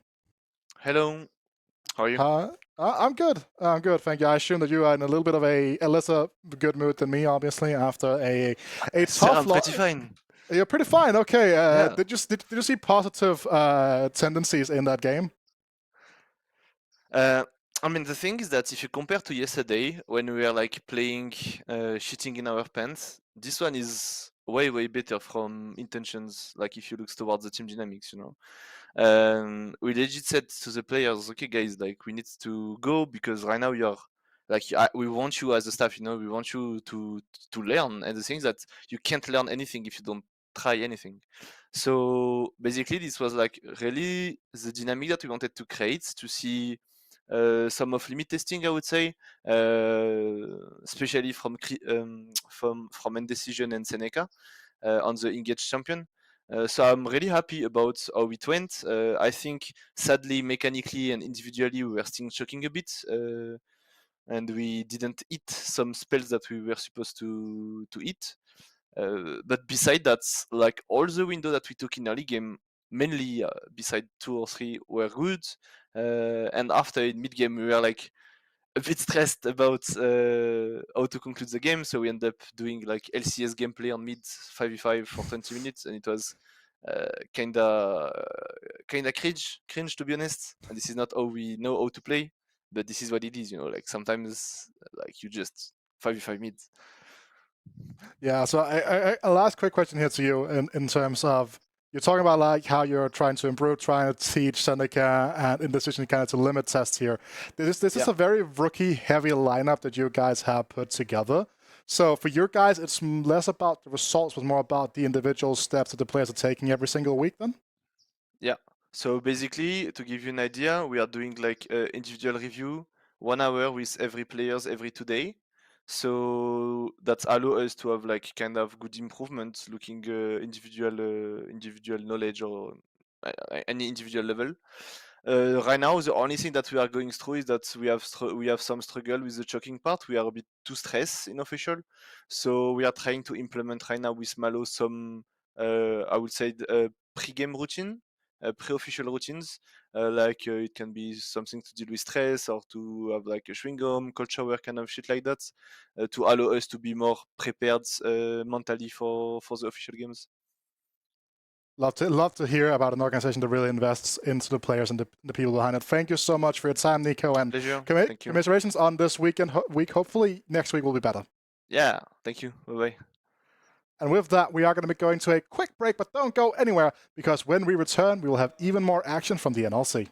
[SPEAKER 5] Hello. How are you?
[SPEAKER 3] I'm good. I'm good, thank you. I assume that you are in a little bit of a lesser good mood than me, obviously, after a tough
[SPEAKER 5] I'm pretty fine.
[SPEAKER 3] You're pretty fine. Okay.
[SPEAKER 5] Yeah.
[SPEAKER 3] Did you see positive tendencies in that game?
[SPEAKER 5] I mean, the thing is that if you compare to yesterday, when we were like playing, shitting in our pants, this one is way, way better from intentions. Like if you look towards the team dynamics, you know, we legit said to the players, okay, guys, like we need to go because right now you're like we want you as a staff, you know, we want you to learn. And the thing is that you can't learn anything if you don't try anything. So basically, this was like really the dynamic that we wanted to create to see. Some of limit testing, I would say, especially from Indecision and Seneca on the engaged champion. So I'm really happy about how it went. I think, sadly, mechanically and individually, we were still choking a bit, and we didn't hit some spells that we were supposed to hit. But beside that, like all the window that we took in early game, mainly beside 2 or 3 were good. And after in mid game, we were like a bit stressed about how to conclude the game. So we end up doing like LCS gameplay on mid 5v5 for 20 minutes, and it was kinda cringe to be honest. And this is not how we know how to play, but this is what it is, you know. Like sometimes, like you just 5v5 mid.
[SPEAKER 3] Yeah, so a last quick question here to you in terms of you're talking about like how you're trying to improve, trying to teach Seneca and Indecision kind of to limit test here. This is a very rookie heavy lineup that you guys have put together. So for your guys, it's less about the results, but more about the individual steps that the players are taking every single week then?
[SPEAKER 5] Yeah. So basically, to give you an idea, we are doing like individual review, 1 hour with every players every 2 days. So that allow us to have like kind of good improvements, looking individual knowledge or any individual level. Right now, the only thing that we are going through is that we have some struggle with the choking part. We are a bit too stressed in official, so we are trying to implement right now with Malo some I would say pre-game routine, pre-official routines. Like it can be something to deal with stress or to have like a chewing gum, cold shower, kind of shit like that, to allow us to be more prepared mentally for the official games.
[SPEAKER 3] Love to hear about an organization that really invests into the players and the people behind it. Thank you so much for your time, Nico, and
[SPEAKER 5] Pleasure. Thank you.
[SPEAKER 3] commiserations on this week. Hopefully next week will be better.
[SPEAKER 5] Yeah, thank you. Bye-bye.
[SPEAKER 3] And with that, we are going to be going to a quick break, but don't go anywhere, because when we return, we will have even more action from the NLC.